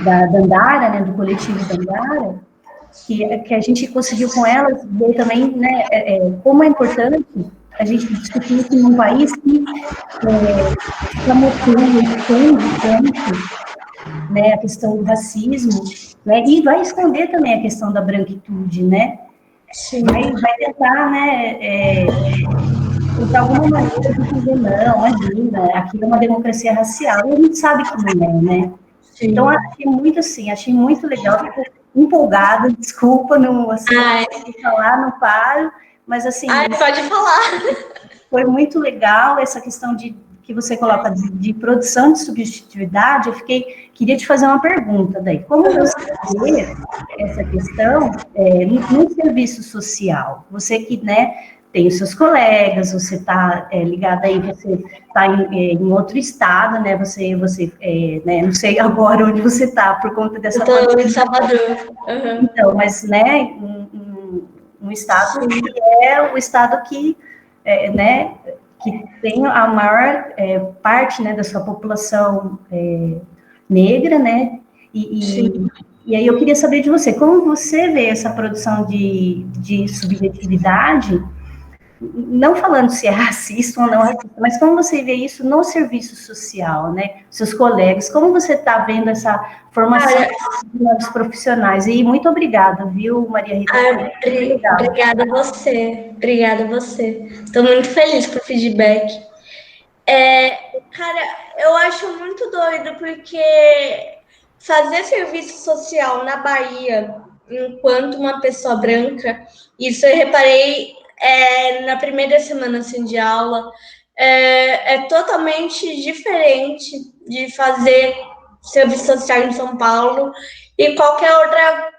Speaker 5: Dandara, né, do coletivo Dandara, que a gente conseguiu com elas ver também, né, como é importante a gente discutir isso num país que camufla, esconde tanto, né, a questão do racismo, né, e vai esconder também a questão da branquitude, né, vai tentar, né, de alguma maneira de dizer, não, imagina, aqui é uma democracia racial, e a gente sabe que não é, né. Então, achei muito legal, fico empolgada, desculpa, não, assim, falar, não paro, mas, assim...
Speaker 2: pode falar!
Speaker 5: Foi muito legal essa questão que você coloca de produção de subjetividade, queria te fazer uma pergunta daí, como você vê essa questão no serviço social? Você que, né, tem os seus colegas, você está ligada aí, você está em outro estado, né, você né, não sei agora onde você está, por conta dessa...
Speaker 2: Eu estou em Salvador. Uhum.
Speaker 5: Então, mas, né, um estado que é o estado que, né, que tem a maior parte, né, da sua população negra, né, e aí eu queria saber de você, como você vê essa produção de subjetividade, não falando se é racista ou não racista, mas como você vê isso no serviço social, né? Seus colegas, como você está vendo essa formação de novos profissionais? E muito obrigada, viu, Maria Rita?
Speaker 2: Obrigada a você. Estou muito feliz com o feedback. Cara, eu acho muito doido, porque fazer serviço social na Bahia, enquanto uma pessoa branca, isso eu reparei na primeira semana assim, de aula, é totalmente diferente de fazer serviço social em São Paulo e qualquer outra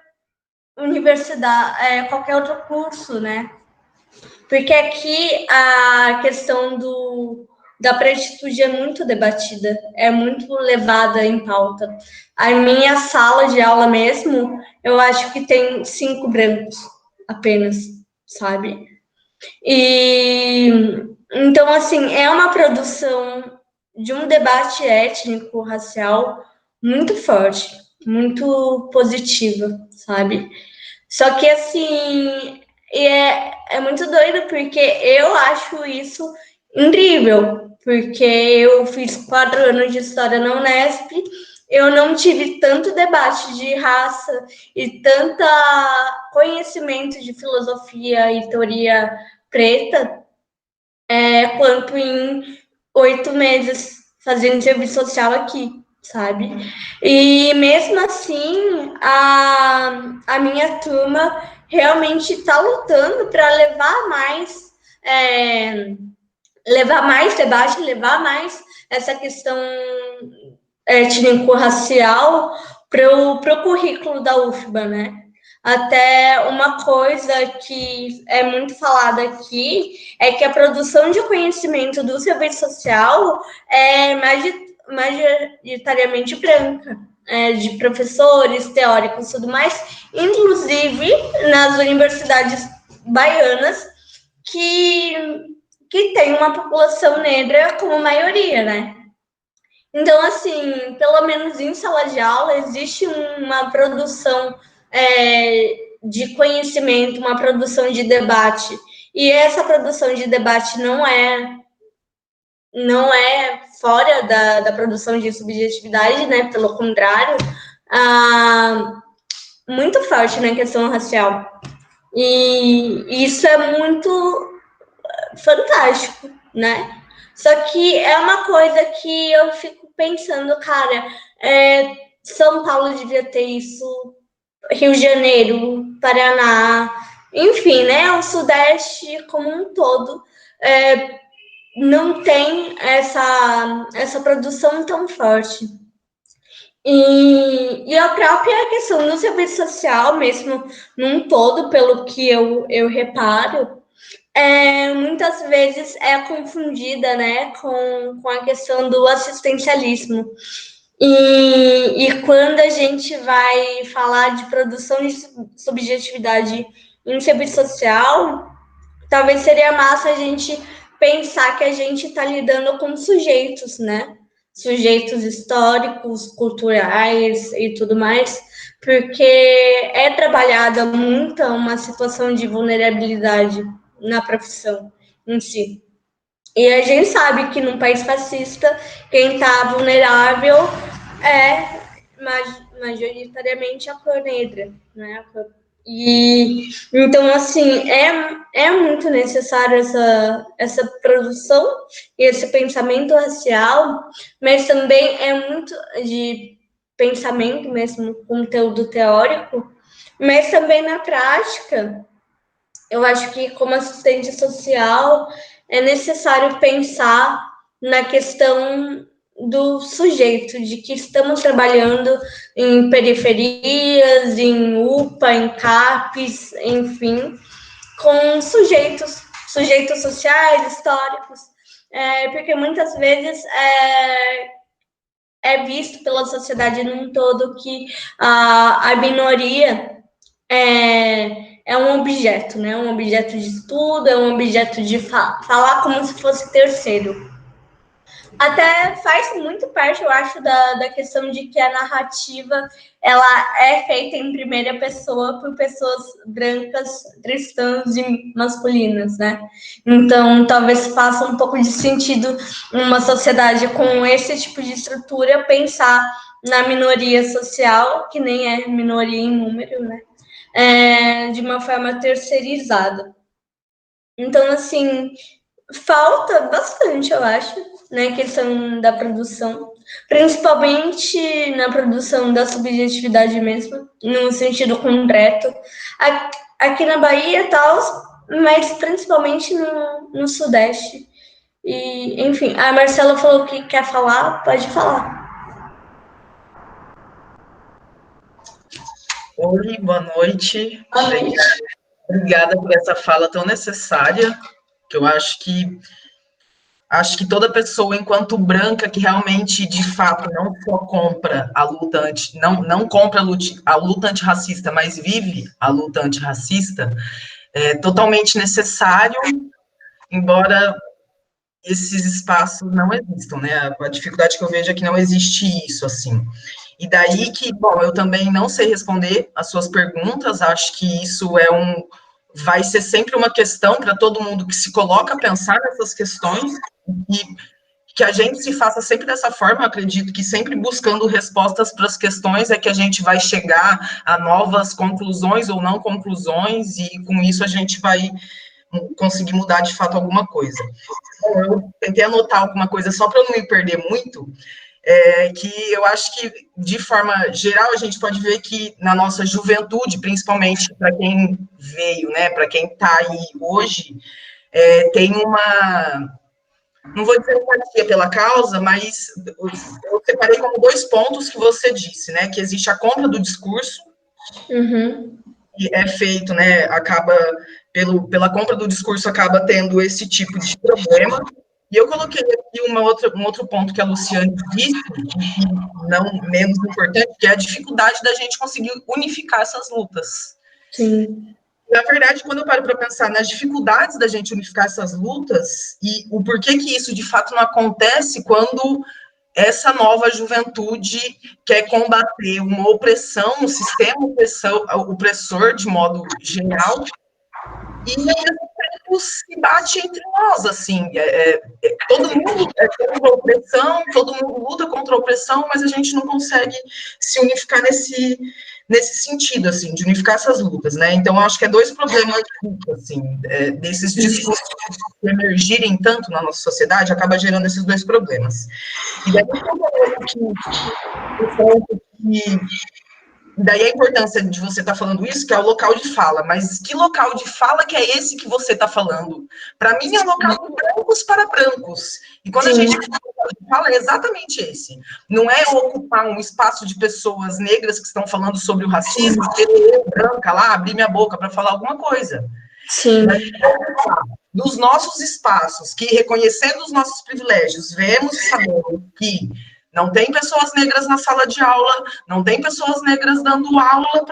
Speaker 2: universidade, qualquer outro curso, né? Porque aqui a questão da branquitude é muito debatida, é muito levada em pauta. A minha sala de aula mesmo, eu acho que tem 5 brancos apenas, sabe? E então, assim, é uma produção de um debate étnico-racial muito forte, muito positiva, sabe? Só que, assim, é muito doido, porque eu acho isso incrível, porque eu fiz 4 anos de História na Unesp, eu não tive tanto debate de raça e tanto conhecimento de filosofia e teoria preta quanto em 8 meses fazendo serviço social aqui, sabe? E mesmo assim, a minha turma realmente está lutando para levar mais debate, levar mais essa questão étnico-racial para o currículo da UFBA, né? Até uma coisa que é muito falada aqui é que a produção de conhecimento do serviço social é majoritariamente branca, de professores, teóricos e tudo mais, inclusive nas universidades baianas, que tem uma população negra como maioria, né? Então, assim, pelo menos em sala de aula, existe uma produção de conhecimento, uma produção de debate. E essa produção de debate não é não é fora da produção de subjetividade, né? Pelo contrário, muito forte na questão racial. E isso é muito fantástico, né? Só que é uma coisa que eu fico pensando, cara, São Paulo devia ter isso, Rio de Janeiro, Paraná, enfim, né? O Sudeste como um todo não tem essa produção tão forte. E a própria questão do serviço social, mesmo num todo, pelo que eu reparo, muitas vezes é confundida, né, com a questão do assistencialismo. E quando a gente vai falar de produção de subjetividade em serviço social, talvez seria massa a gente pensar que a gente está lidando com sujeitos, né? Sujeitos históricos, culturais e tudo mais, porque é trabalhada muito uma situação de vulnerabilidade na profissão em si. E a gente sabe que num país fascista, quem está vulnerável é majoritariamente a cor negra, né? E então, assim, é muito necessário essa produção e esse pensamento racial, mas também é muito de pensamento mesmo, conteúdo teórico, mas também na prática. Eu acho que, como assistente social, é necessário pensar na questão do sujeito, de que estamos trabalhando em periferias, em UPA, em CAPES, enfim, com sujeitos sociais, históricos, porque muitas vezes é visto pela sociedade num todo que a minoria é um objeto, né? Um objeto de estudo, é um objeto de falar como se fosse terceiro. Até faz muito parte, eu acho, da questão de que a narrativa ela é feita em primeira pessoa por pessoas brancas, cristãs e masculinas, né? Então, talvez faça um pouco de sentido uma sociedade com esse tipo de estrutura pensar na minoria social, que nem é minoria em número, né? De uma forma terceirizada. Então, assim, falta bastante, eu acho, né, questão da produção, principalmente na produção da subjetividade mesmo, no sentido concreto, aqui na Bahia e tal, mas principalmente no Sudeste. E, enfim, a Marcela falou que quer falar, pode falar.
Speaker 6: Oi, boa noite. Obrigada por essa fala tão necessária, que eu acho que toda pessoa, enquanto branca, que realmente, de fato, não só compra a luta não compra a luta antirracista, mas vive a luta antirracista, é totalmente necessário, embora esses espaços não existam, né? A dificuldade que eu vejo é que não existe isso, assim. E daí que, bom, eu também não sei responder as suas perguntas, acho que isso vai ser sempre uma questão para todo mundo que se coloca a pensar nessas questões, e que a gente se faça sempre dessa forma. Eu acredito que sempre buscando respostas para as questões é que a gente vai chegar a novas conclusões ou não conclusões, e com isso a gente vai conseguir mudar de fato alguma coisa. Bom, eu tentei anotar alguma coisa só para eu não me perder muito, que eu acho que, de forma geral, a gente pode ver que na nossa juventude, principalmente para quem veio, né, para quem está aí hoje, tem não vou dizer empatia pela causa, mas eu separei como 2 pontos que você disse, né, que existe a compra do discurso, que é feito, né, acaba, pela compra do discurso, acaba tendo esse tipo de problema. E eu coloquei aqui um outro ponto que a Luciane disse, e não menos importante, que é a dificuldade da gente conseguir unificar essas lutas.
Speaker 2: Sim.
Speaker 6: Na verdade, quando eu paro para pensar nas dificuldades da gente unificar essas lutas, e o porquê que isso de fato não acontece quando essa nova juventude quer combater uma opressão, um sistema opressor de modo geral, e ao mesmo se bate entre nós, assim, todo mundo é contra a opressão, todo mundo luta contra a opressão, mas a gente não consegue se unificar nesse sentido, assim, de unificar essas lutas, né? Então, eu acho que é dois problemas, assim, desses discursos que emergirem tanto na nossa sociedade, acaba gerando esses dois problemas. E daí, daí a importância de você estar falando isso, que é o local de fala, mas que local de fala que é esse que você está falando? Para mim, é um local de brancos para brancos. E quando a gente fala, é exatamente esse. Não é ocupar um espaço de pessoas negras que estão falando sobre o racismo, eu, branca, lá, abrir minha boca para falar alguma coisa.
Speaker 2: Sim.
Speaker 6: Mas, dos nossos espaços, que reconhecendo os nossos privilégios, vemos e sabemos que não tem pessoas negras na sala de aula, não tem pessoas negras dando aula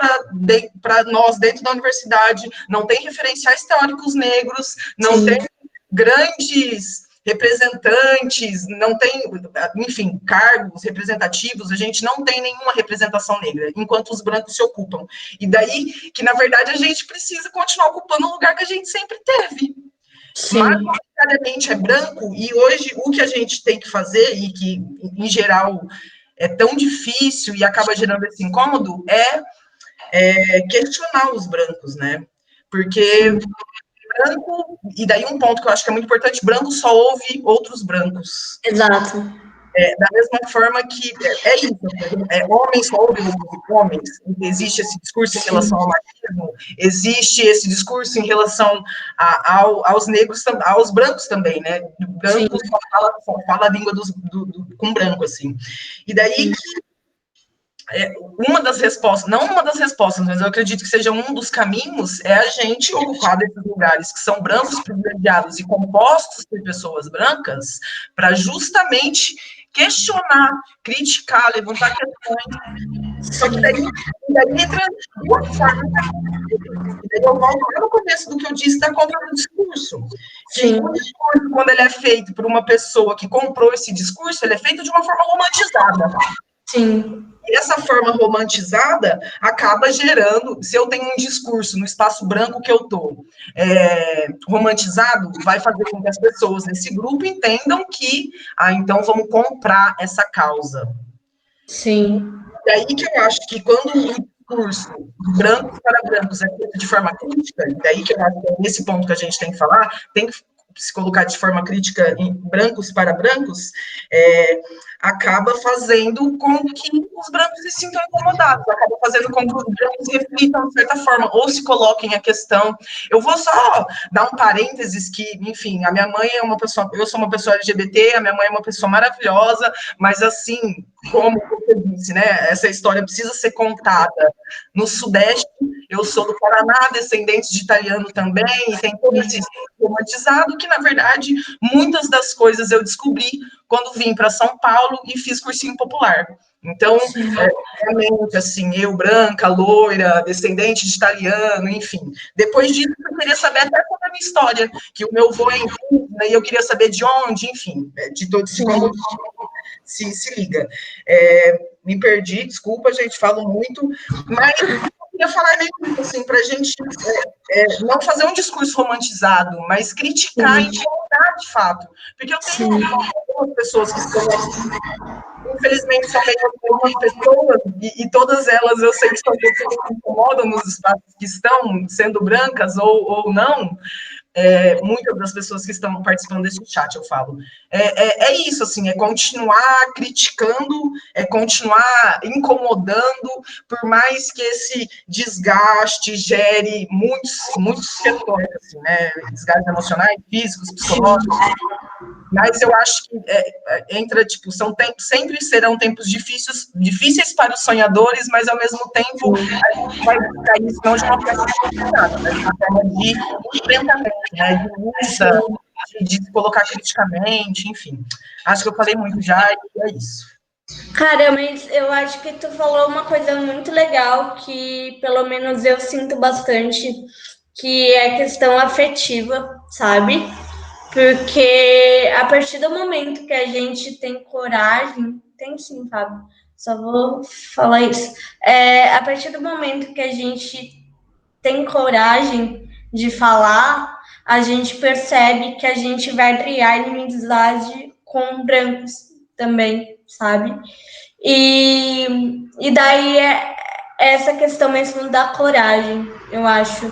Speaker 6: para nós dentro da universidade, não tem referenciais teóricos negros, não tem grandes representantes, não tem, enfim, cargos representativos, a gente não tem nenhuma representação negra, enquanto os brancos se ocupam. E daí que, na verdade, a gente precisa continuar ocupando o lugar que a gente sempre teve. Majoritariamente é branco, e hoje o que a gente tem que fazer, e que, em geral, é tão difícil e acaba gerando esse incômodo, é questionar os brancos, né? Porque branco, e daí um ponto que eu acho que é muito importante, branco só ouve outros brancos.
Speaker 2: Exato.
Speaker 6: Da mesma forma que é isso, homens só ouvem homens, existe esse discurso em relação ao machismo, existe esse discurso em relação aos negros, aos brancos também, né? Branco só fala a língua com branco, assim. E daí que uma das respostas, não uma das respostas, mas eu acredito que seja um dos caminhos, é a gente ocupar desses lugares que são brancos privilegiados e compostos por pessoas brancas, para justamente questionar, criticar, levantar questões. Só que daí entra duas formas. Daí eu volto lá no começo do que eu disse da compra do discurso. Que o discurso, quando ele é feito por uma pessoa que comprou esse discurso, ele é feito de uma forma romantizada.
Speaker 2: Sim.
Speaker 6: E essa forma romantizada acaba gerando, se eu tenho um discurso no espaço branco que eu estou romantizado, vai fazer com que as pessoas nesse grupo entendam que, então vamos comprar essa causa.
Speaker 2: Sim.
Speaker 6: Daí que eu acho que quando o discurso de brancos para brancos é feito de forma crítica, e daí que eu acho que é nesse ponto que a gente tem que falar, tem que se colocar de forma crítica em brancos para brancos, acaba fazendo com que os brancos se sintam incomodados, acaba fazendo com que os brancos reflitam de certa forma, ou se coloquem a questão. Eu vou só dar um parênteses que, enfim, a minha mãe é uma pessoa, eu sou uma pessoa LGBT, a minha mãe é uma pessoa maravilhosa, mas assim, como você disse, né, essa história precisa ser contada. No Sudeste, eu sou do Paraná, descendente de italiano também, e tem todo esse romantizado, que, na verdade, muitas das coisas eu descobri quando vim para São Paulo e fiz cursinho popular. Então, realmente, assim, eu branca, loira, descendente de italiano, enfim. Depois disso, eu queria saber até qual é a minha história, que o meu avô é indígena, e eu queria saber de onde, enfim, de todos como se liga. Me perdi, desculpa, gente, falo muito, mas eu queria falar mesmo, assim, para a gente não fazer um discurso romantizado, mas criticar e incomodar de fato. Porque eu tenho algumas pessoas que estão, infelizmente, são algumas pessoas, e todas elas eu sei que são pessoas que incomodam nos espaços que estão, sendo brancas ou não. Muitas das pessoas que estão participando desse chat, eu falo. É isso, assim, é continuar criticando, é continuar incomodando, por mais que esse desgaste gere muitos questões, assim, né? Desgastes emocionais, físicos, psicológicos. Mas eu acho que sempre serão tempos difíceis para os sonhadores, mas ao mesmo tempo a gente vai buscar isso não de uma forma complicada, mas de uma forma de enfrentamento, né, de luta, de se colocar criticamente, enfim. Acho que eu falei muito já, e é isso.
Speaker 2: Cara, mas eu acho que tu falou uma coisa muito legal, que pelo menos eu sinto bastante, que é a questão afetiva, sabe? Porque a partir do momento que a gente tem coragem, tem sim, Fábio, só vou falar isso. A partir do momento que a gente tem coragem de falar, a gente percebe que a gente vai criar inimizade com brancos também, sabe? E daí é essa questão mesmo da coragem, eu acho,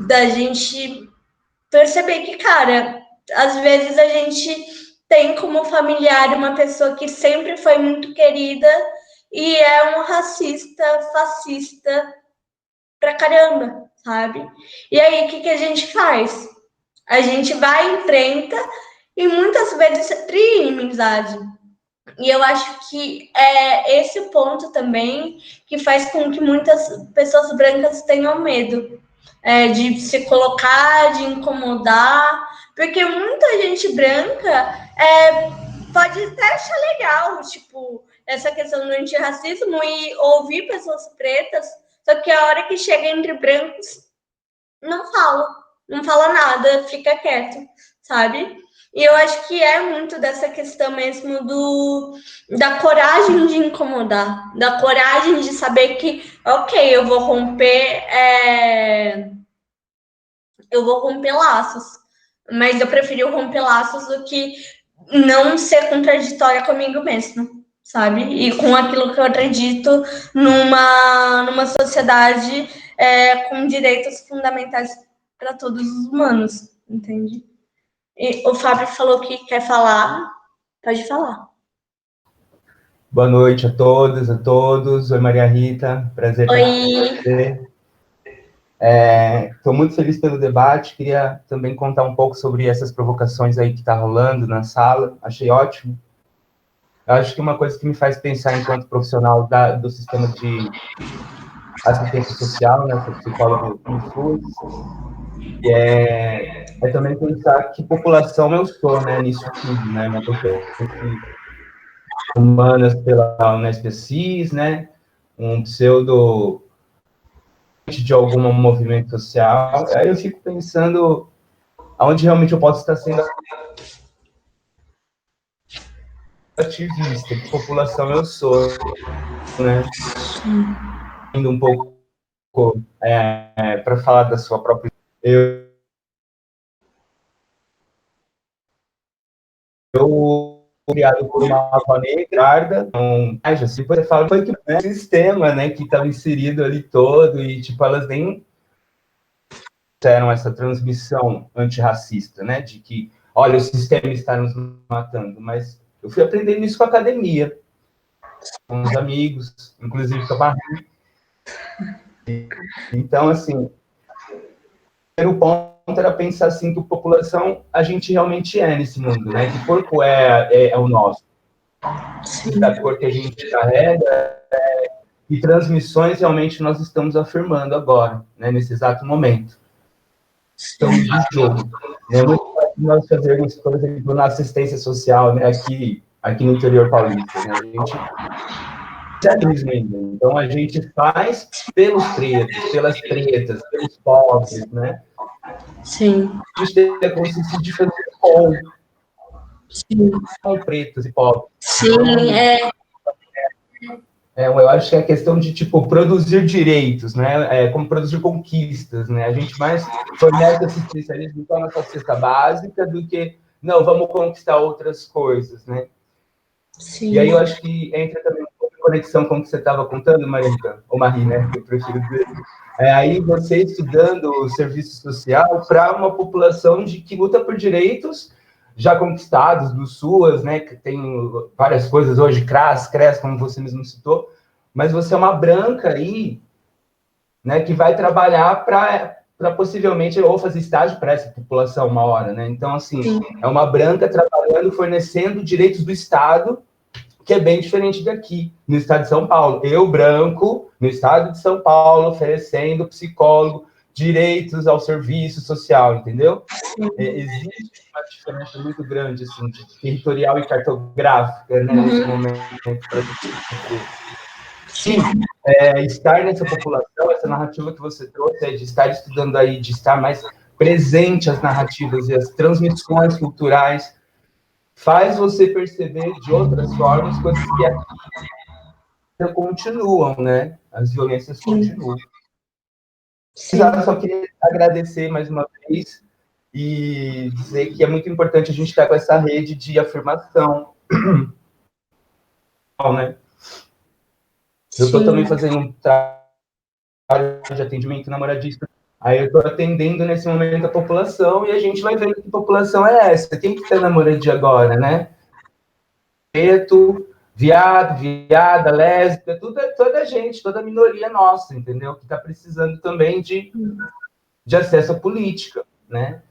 Speaker 2: da gente perceber que, cara, às vezes a gente tem como familiar uma pessoa que sempre foi muito querida e é um racista, fascista pra caramba, sabe? E aí, o que a gente faz? A gente vai, enfrenta e muitas vezes cria inimizade. E eu acho que é esse ponto também que faz com que muitas pessoas brancas tenham medo de se colocar, de incomodar, porque muita gente branca pode até achar legal, tipo, essa questão do antirracismo e ouvir pessoas pretas, só que a hora que chega entre brancos, não fala nada, fica quieto, sabe? E eu acho que é muito dessa questão mesmo da coragem de incomodar, da coragem de saber que, ok, eu vou romper laços, mas eu prefiro romper laços do que não ser contraditória comigo mesmo, sabe? E com aquilo que eu acredito numa sociedade com direitos fundamentais para todos os humanos, entende? E o Fábio falou que quer falar, pode falar.
Speaker 7: Boa noite a todas, a todos. Oi, Maria Rita, prazer estar com você. Estou muito feliz pelo debate, queria também contar um pouco sobre essas provocações aí que está rolando na sala, achei ótimo. Eu acho que uma coisa que me faz pensar enquanto profissional do sistema de assistência social, né, sou psicólogo no SUS, é também pensar que população eu sou, né, nisso tudo, né, uma pessoa humanas pela UNESP-CIS, né, um pseudo de algum movimento social, aí eu fico pensando aonde realmente eu posso estar sendo ativista, que população eu sou, né? Indo um pouco para falar da sua própria... Eu criado por uma avó negra, assim, você fala que o sistema, né, que estava inserido ali todo, e, tipo, elas nem fizeram essa transmissão antirracista, né, de que, olha, o sistema está nos matando, mas eu fui aprendendo isso com a academia, com os amigos, inclusive com a Marie. Então, assim, o primeiro ponto era pensar, assim, que a população, a gente realmente é nesse mundo, né, que corpo é o nosso, da cor que a gente carrega, e transmissões realmente nós estamos afirmando agora, né, nesse exato momento. Estamos de jogo. É muito fácil nós fazermos, por exemplo, na assistência social, né, aqui no interior paulista, né, a gente então a gente faz pelos pretos, pelas pretas, pelos pobres, né?
Speaker 2: Sim.
Speaker 7: A gente tem a consciência de fazer com pretos e pobres.
Speaker 2: Sim,
Speaker 7: eu acho que é a questão de, tipo, produzir direitos, né? Como produzir conquistas, né? A gente mais fornece assistencialismo para a nossa cesta básica do que, não, vamos conquistar outras coisas, né?
Speaker 2: Sim.
Speaker 7: E aí eu acho que entra também um pouco de conexão com o que você estava contando, Marita, ou Marie, né? Que eu prefiro dizer. Aí você estudando o serviço social para uma população que luta por direitos já conquistados, do SUAS, né, que tem várias coisas hoje, CRAS, como você mesmo citou, mas você é uma branca aí, né, que vai trabalhar para possivelmente, ou fazer estágio para essa população uma hora, né, então, assim, sim, é uma branca trabalhando, fornecendo direitos do Estado, que é bem diferente daqui, no estado de São Paulo. Eu, branco, no estado de São Paulo, oferecendo psicólogo, direitos ao serviço social, entendeu? Existe uma diferença muito grande, assim, de territorial e cartográfica, né, nesse momento. Sim, estar nessa população, essa narrativa que você trouxe, de estar estudando aí, de estar mais presente as narrativas e as transmissões culturais, faz você perceber de outras formas coisas que aqui continuam, né? As violências continuam. Sim. Eu só queria agradecer mais uma vez e dizer que é muito importante a gente estar com essa rede de afirmação, né? Eu estou também fazendo um trabalho de atendimento namoradista. Aí eu estou atendendo nesse momento a população e a gente vai vendo que população é essa. Quem que está namorando agora, né? Preto, viado, viada, lésbica, tudo, toda a gente, toda a minoria nossa, entendeu? Que está precisando também de acesso à política, né?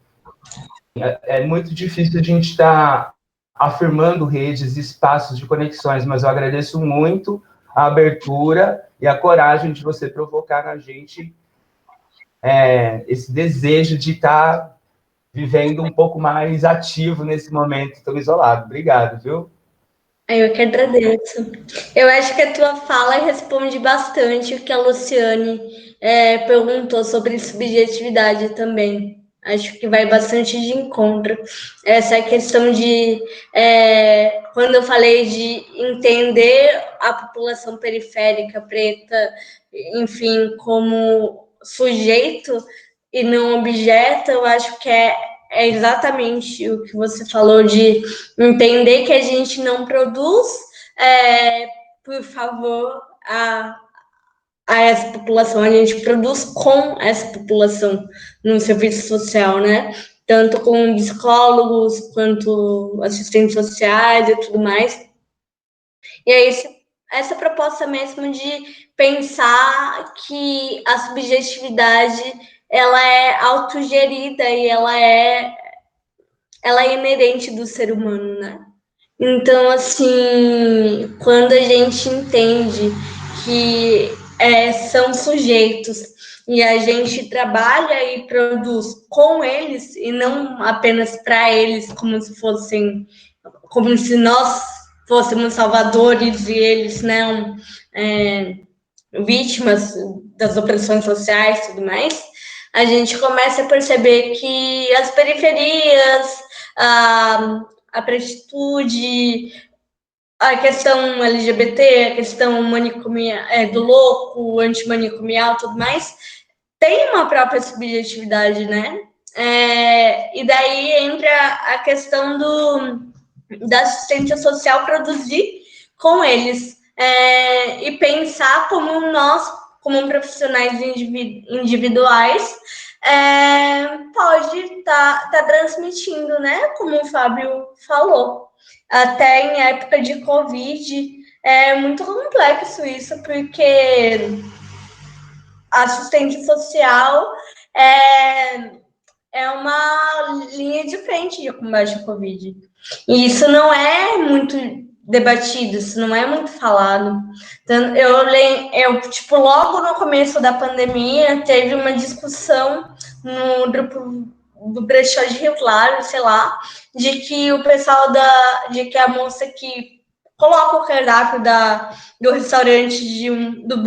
Speaker 7: É muito difícil a gente estar afirmando redes e espaços de conexões, mas eu agradeço muito a abertura e a coragem de você provocar na gente esse desejo de estar vivendo um pouco mais ativo nesse momento tão isolado. Obrigado, viu?
Speaker 2: Eu que agradeço. Eu acho que a tua fala responde bastante o que a Luciane perguntou sobre subjetividade também. Acho que vai bastante de encontro. Essa questão de, quando eu falei de entender a população periférica, preta, enfim, como sujeito e não objeto, eu acho que é exatamente o que você falou de entender que a gente não produz, por favor, a essa população, a gente produz com essa população no serviço social, né? Tanto com psicólogos, quanto assistentes sociais e tudo mais. E é essa proposta mesmo de pensar que a subjetividade ela é autogerida e ela é inerente do ser humano, né? Então, assim, quando a gente entende que são sujeitos e a gente trabalha e produz com eles e não apenas para eles, como se nós fôssemos salvadores e eles não vítimas das opressões sociais e tudo mais, a gente começa a perceber que as periferias, a pretitude, a questão LGBT, a questão manicomial, do louco, antimanicomial e tudo mais, tem uma própria subjetividade, né? E daí entra a questão da assistência social produzir com eles e pensar como nós, como profissionais individuais, pode estar transmitindo, né? Como o Fábio falou. Até em época de Covid, é muito complexo isso, porque a assistência social é uma linha de frente de combate à Covid. E isso não é muito debatido, isso não é muito falado. Então, eu tipo, logo no começo da pandemia, teve uma discussão no grupo do Brechó de Rio Claro, sei lá, de que o pessoal de que a moça que coloca o cardápio do restaurante do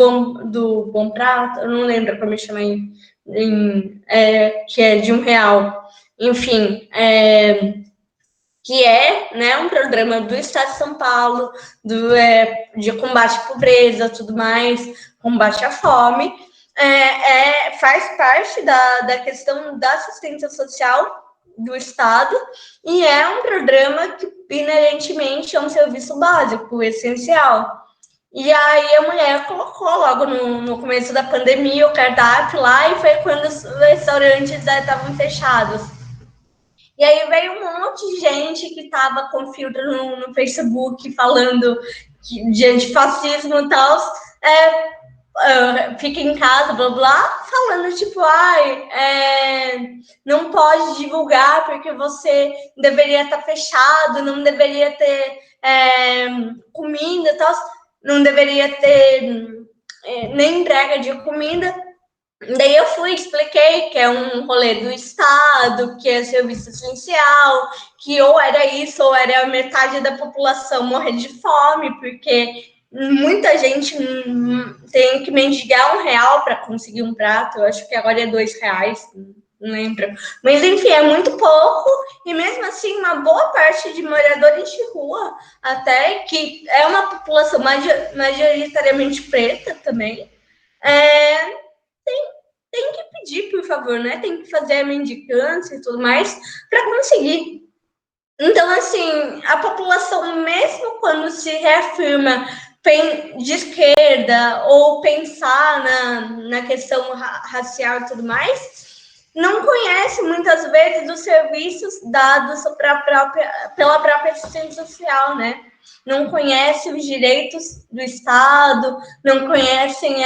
Speaker 2: Bom Prato, eu não lembro como chama que é de R$1. Enfim, que né, um programa do Estado de São Paulo, de combate à pobreza, tudo mais, combate à fome, faz parte da questão da assistência social do Estado e é um programa que, inerentemente, é um serviço básico, essencial. E aí a mulher colocou logo no começo da pandemia o cardápio lá e foi quando os restaurantes estavam fechados. E aí veio um monte de gente que estava com filtro no Facebook falando de antifascismo e tal, fica em casa, blá blá, falando tipo, não pode divulgar porque você deveria estar fechado, não deveria ter comida e tal, não deveria ter nem entrega de comida. Daí eu expliquei que é um rolê do Estado, que é serviço essencial, que ou era isso, ou era metade da população morrer de fome, porque muita gente tem que mendigar R$1 para conseguir um prato. Eu acho que agora é R$2, não lembro. Mas, enfim, é muito pouco. E, mesmo assim, uma boa parte de moradores de rua, até que é uma população majoritariamente preta também, tem que pedir, por favor, né? Tem que fazer a mendicância e tudo mais para conseguir. Então, assim, a população, mesmo quando se reafirma de esquerda ou pensar na questão racial e tudo mais, não conhece muitas vezes os serviços dados pela própria assistência social, né? Não conhece os direitos do Estado, não conhecem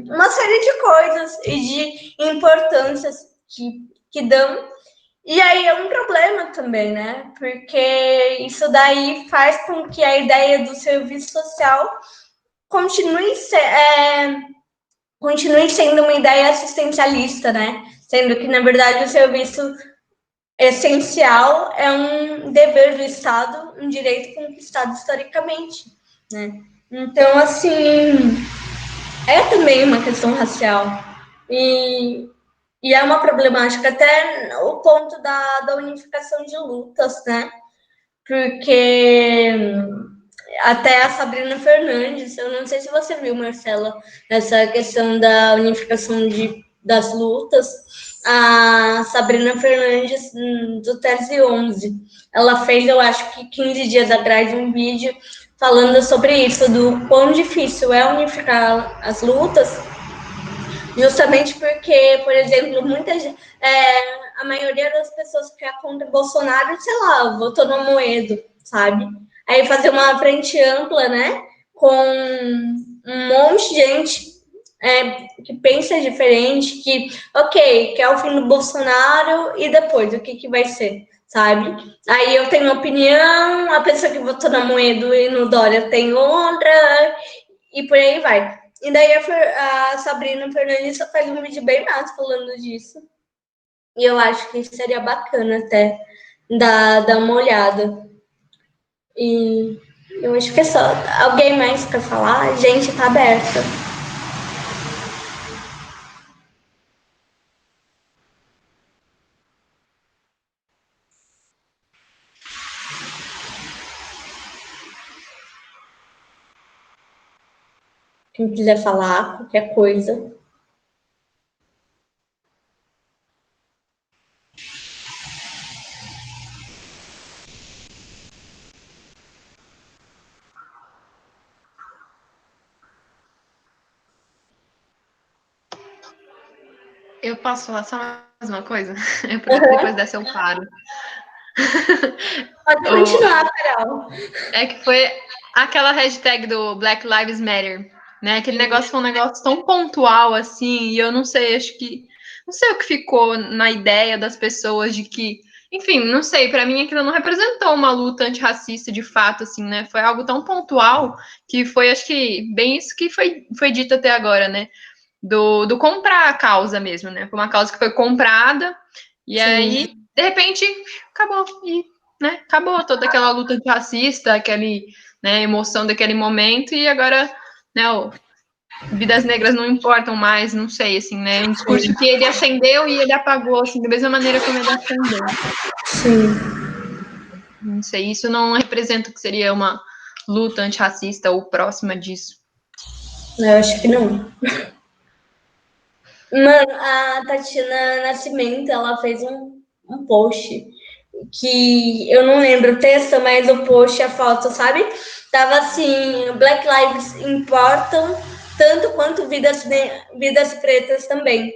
Speaker 2: uma série de coisas e de importâncias que dão. E aí é um problema também, né? Porque isso daí faz com que a ideia do serviço social continue sendo uma ideia assistencialista, né? Sendo que, na verdade, o serviço essencial é um dever do Estado, um direito conquistado historicamente, né? Então, assim, é também uma questão racial. E é uma problemática até o ponto da unificação de lutas, né? Porque até a Sabrina Fernandes, eu não sei se você viu, Marcela, essa questão da unificação das lutas, a Sabrina Fernandes, do Tese 11, ela fez, eu acho que 15 dias atrás, um vídeo falando sobre isso, do quão difícil é unificar as lutas, justamente porque, por exemplo, a maioria das pessoas que é contra Bolsonaro, sei lá, votou no Amoedo, sabe? Aí fazer uma frente ampla, né, com um monte de gente que pensa diferente, que, ok, quer o fim do Bolsonaro e depois, o que vai ser, sabe? Aí eu tenho opinião, a pessoa que votou no Amoedo e no Dória tem outra, e por aí vai. E daí a Sabrina Fernandes faz um vídeo bem massa falando disso. E eu acho que seria bacana até dar uma olhada. E eu acho que é só. Alguém mais para falar? A gente tá aberta. Quem quiser falar, qualquer coisa.
Speaker 3: Eu posso falar só mais uma coisa? Eu prometo que depois dessa eu paro.
Speaker 2: Pode continuar, Carol.
Speaker 3: É que foi aquela hashtag do Black Lives Matter, né? Aquele negócio foi um negócio tão pontual assim, e eu não sei, acho que não sei o que ficou na ideia das pessoas de que, enfim, não sei, para mim aquilo não representou uma luta antirracista de fato, assim, né? Foi algo tão pontual que foi, acho que, bem isso que foi dito até agora, né? Do comprar a causa mesmo, né? Foi uma causa que foi comprada, e
Speaker 2: Sim.
Speaker 3: aí, de repente, acabou. E, né, acabou toda aquela luta antirracista, aquele, né, emoção daquele momento, e agora, né, vidas negras não importam mais, não sei, assim, né? Um discurso que ele acendeu e ele apagou, assim, da mesma maneira como ele acendeu.
Speaker 2: Sim.
Speaker 3: Não sei, isso não representa o que seria uma luta antirracista ou próxima disso.
Speaker 2: Eu acho que não. Mano, a Tatiana Nascimento, ela fez um post que eu não lembro o texto, mas o post, a foto, sabe? Tava assim, Black Lives importam tanto quanto vidas pretas também.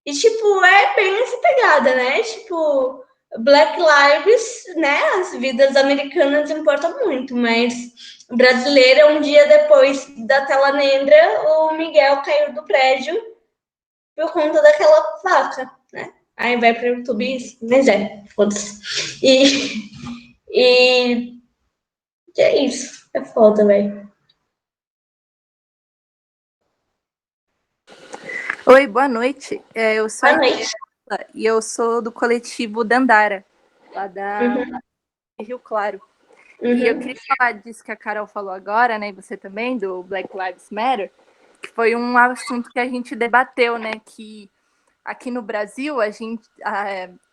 Speaker 2: E, tipo, é bem essa pegada, né? Tipo, Black Lives, né? As vidas americanas importam muito, mas brasileira, um dia depois da tela negra, o Miguel caiu do prédio por conta daquela faca, né? Aí vai para o YouTube isso, mas foda-se. E é isso. É foda, velho.
Speaker 8: Oi, boa noite. Eu sou
Speaker 2: Boa noite.
Speaker 8: e eu sou do coletivo Dandara, lá da Rio Claro. E eu queria falar disso que a Carol falou agora, né? E você também, do Black Lives Matter, que foi um assunto que a gente debateu, né? Que aqui no Brasil,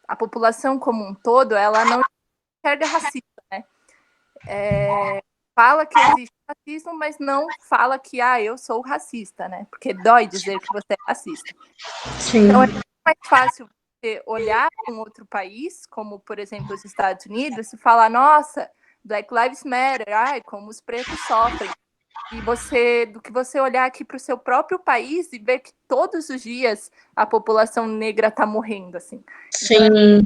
Speaker 8: a população como um todo, ela não enxerga racista, né? Fala que existe racismo, mas não fala que eu sou racista, né? Porque dói dizer que você é racista.
Speaker 2: Sim.
Speaker 8: Então é muito mais fácil você olhar para um outro país, como por exemplo os Estados Unidos, e falar, nossa, Black Lives Matter, como os pretos sofrem. E do que você olhar aqui para o seu próprio país e ver que todos os dias a população negra está morrendo, assim.
Speaker 2: Sim.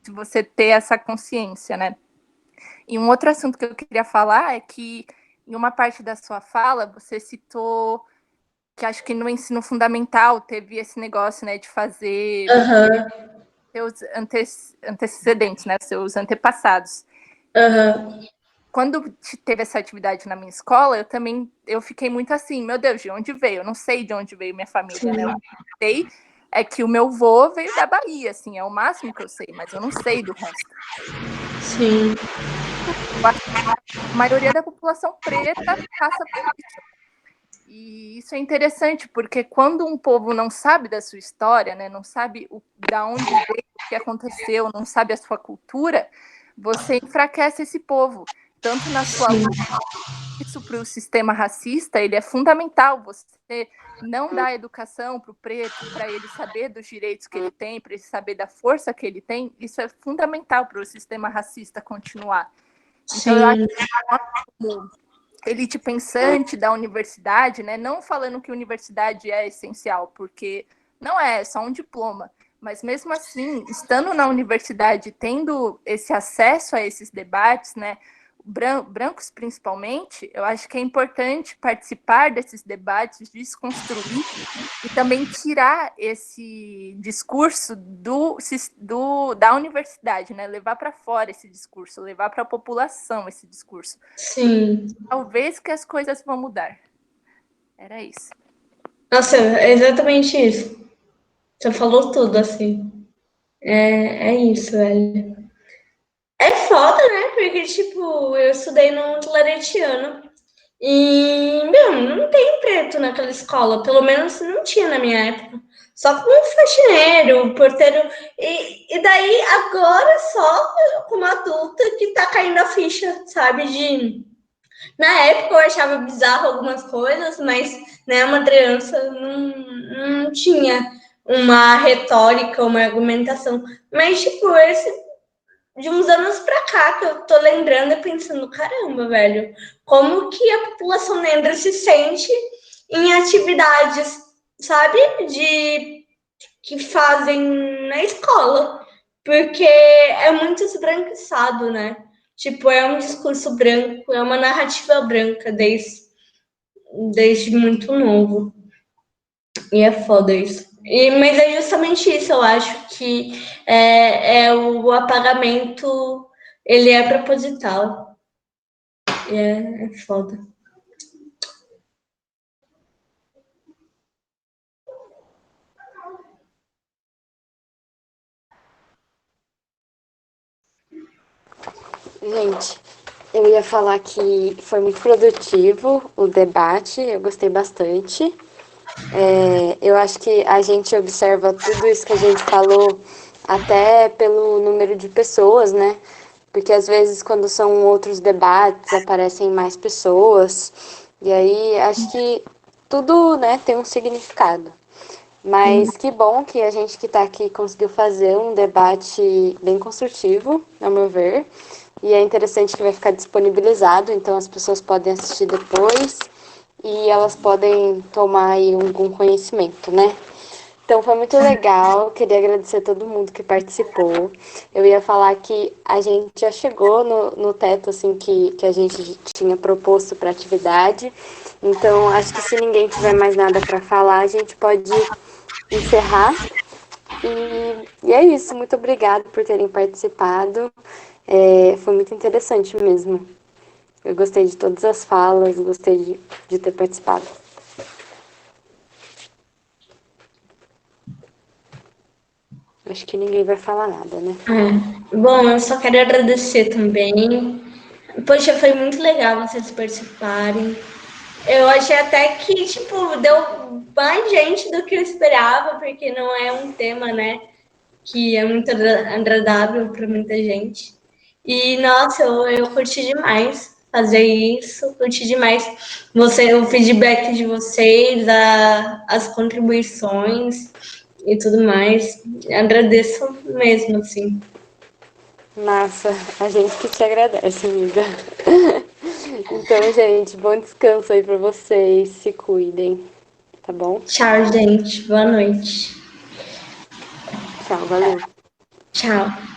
Speaker 8: Então, você ter essa consciência, né? E um outro assunto que eu queria falar é que em uma parte da sua fala você citou que acho que no ensino fundamental teve esse negócio, né, de fazer seus antecedentes, né, seus antepassados. Quando teve essa atividade na minha escola, eu fiquei muito assim, meu Deus, de onde veio? Eu não sei de onde veio minha família, né? Eu sei é que o meu avô veio da Bahia, assim, é o máximo que eu sei, mas eu não sei do resto.
Speaker 2: Sim.
Speaker 8: A maioria da população preta passa por isso. E isso é interessante, porque quando um povo não sabe da sua história, né, não sabe da onde veio, o que aconteceu, não sabe a sua cultura, você enfraquece esse povo. Tanto na sua luta, isso para o sistema racista, ele é fundamental. Você não dá educação para o preto, para ele saber dos direitos que ele tem, para ele saber da força que ele tem, isso é fundamental para o sistema racista continuar. Então, eu acho que como elite pensante da universidade, né, não falando que universidade é essencial, porque não é só um diploma, mas mesmo assim, estando na universidade, tendo esse acesso a esses debates, né, brancos principalmente, eu acho que é importante participar desses debates, desconstruir e também tirar esse discurso da universidade, né? Levar para fora esse discurso, levar para a população esse discurso.
Speaker 2: Sim.
Speaker 8: Talvez que as coisas vão mudar. Era isso.
Speaker 2: Nossa, é exatamente isso. Você falou tudo, assim. É isso, velho. É foda, né? Porque, tipo, eu estudei no claretiano e, não tem preto naquela escola. Pelo menos não tinha na minha época. Só com um faxineiro, porteiro. E daí, agora, só como adulta que tá caindo a ficha, sabe? Na época eu achava bizarro algumas coisas, mas, né, uma criança não tinha uma retórica, uma argumentação. Mas, tipo, de uns anos pra cá que eu tô lembrando e pensando, caramba, velho, como que a população negra se sente em atividades, sabe, que fazem na escola, porque é muito esbranquiçado, né? Tipo, é um discurso branco, é uma narrativa branca desde muito novo. E é foda isso. Mas é justamente isso, eu acho que o apagamento, ele é proposital. E é foda.
Speaker 1: Gente, eu ia falar que foi muito produtivo o debate, eu gostei bastante. Eu acho que a gente observa tudo isso que a gente falou até pelo número de pessoas, né? Porque às vezes quando são outros debates aparecem mais pessoas, e aí acho que tudo, né, tem um significado. Mas que bom que a gente que está aqui conseguiu fazer um debate bem construtivo, ao meu ver. E é interessante que vai ficar disponibilizado, então as pessoas podem assistir depois e elas podem tomar aí algum conhecimento, né? Então foi muito legal, queria agradecer a todo mundo que participou. Eu ia falar que a gente já chegou no teto assim que a gente tinha proposto para a atividade. Então acho que se ninguém tiver mais nada para falar, a gente pode encerrar. E é isso, muito obrigada por terem participado. Foi muito interessante mesmo. Eu gostei de todas as falas, gostei de ter participado. Acho que ninguém vai falar nada, né?
Speaker 2: Bom, eu só quero agradecer também. Poxa, foi muito legal vocês participarem. Eu achei até que, tipo, deu mais gente do que eu esperava, porque não é um tema, né, que é muito agradável para muita gente. E, nossa, eu curti demais fazer isso, curti demais o feedback de vocês, as contribuições e tudo mais. Agradeço mesmo, assim.
Speaker 1: Massa, a gente que te agradece, amiga. Então, gente, bom descanso aí pra vocês, se cuidem, tá bom?
Speaker 2: Tchau, gente. Boa noite.
Speaker 1: Tchau, valeu.
Speaker 2: Tchau.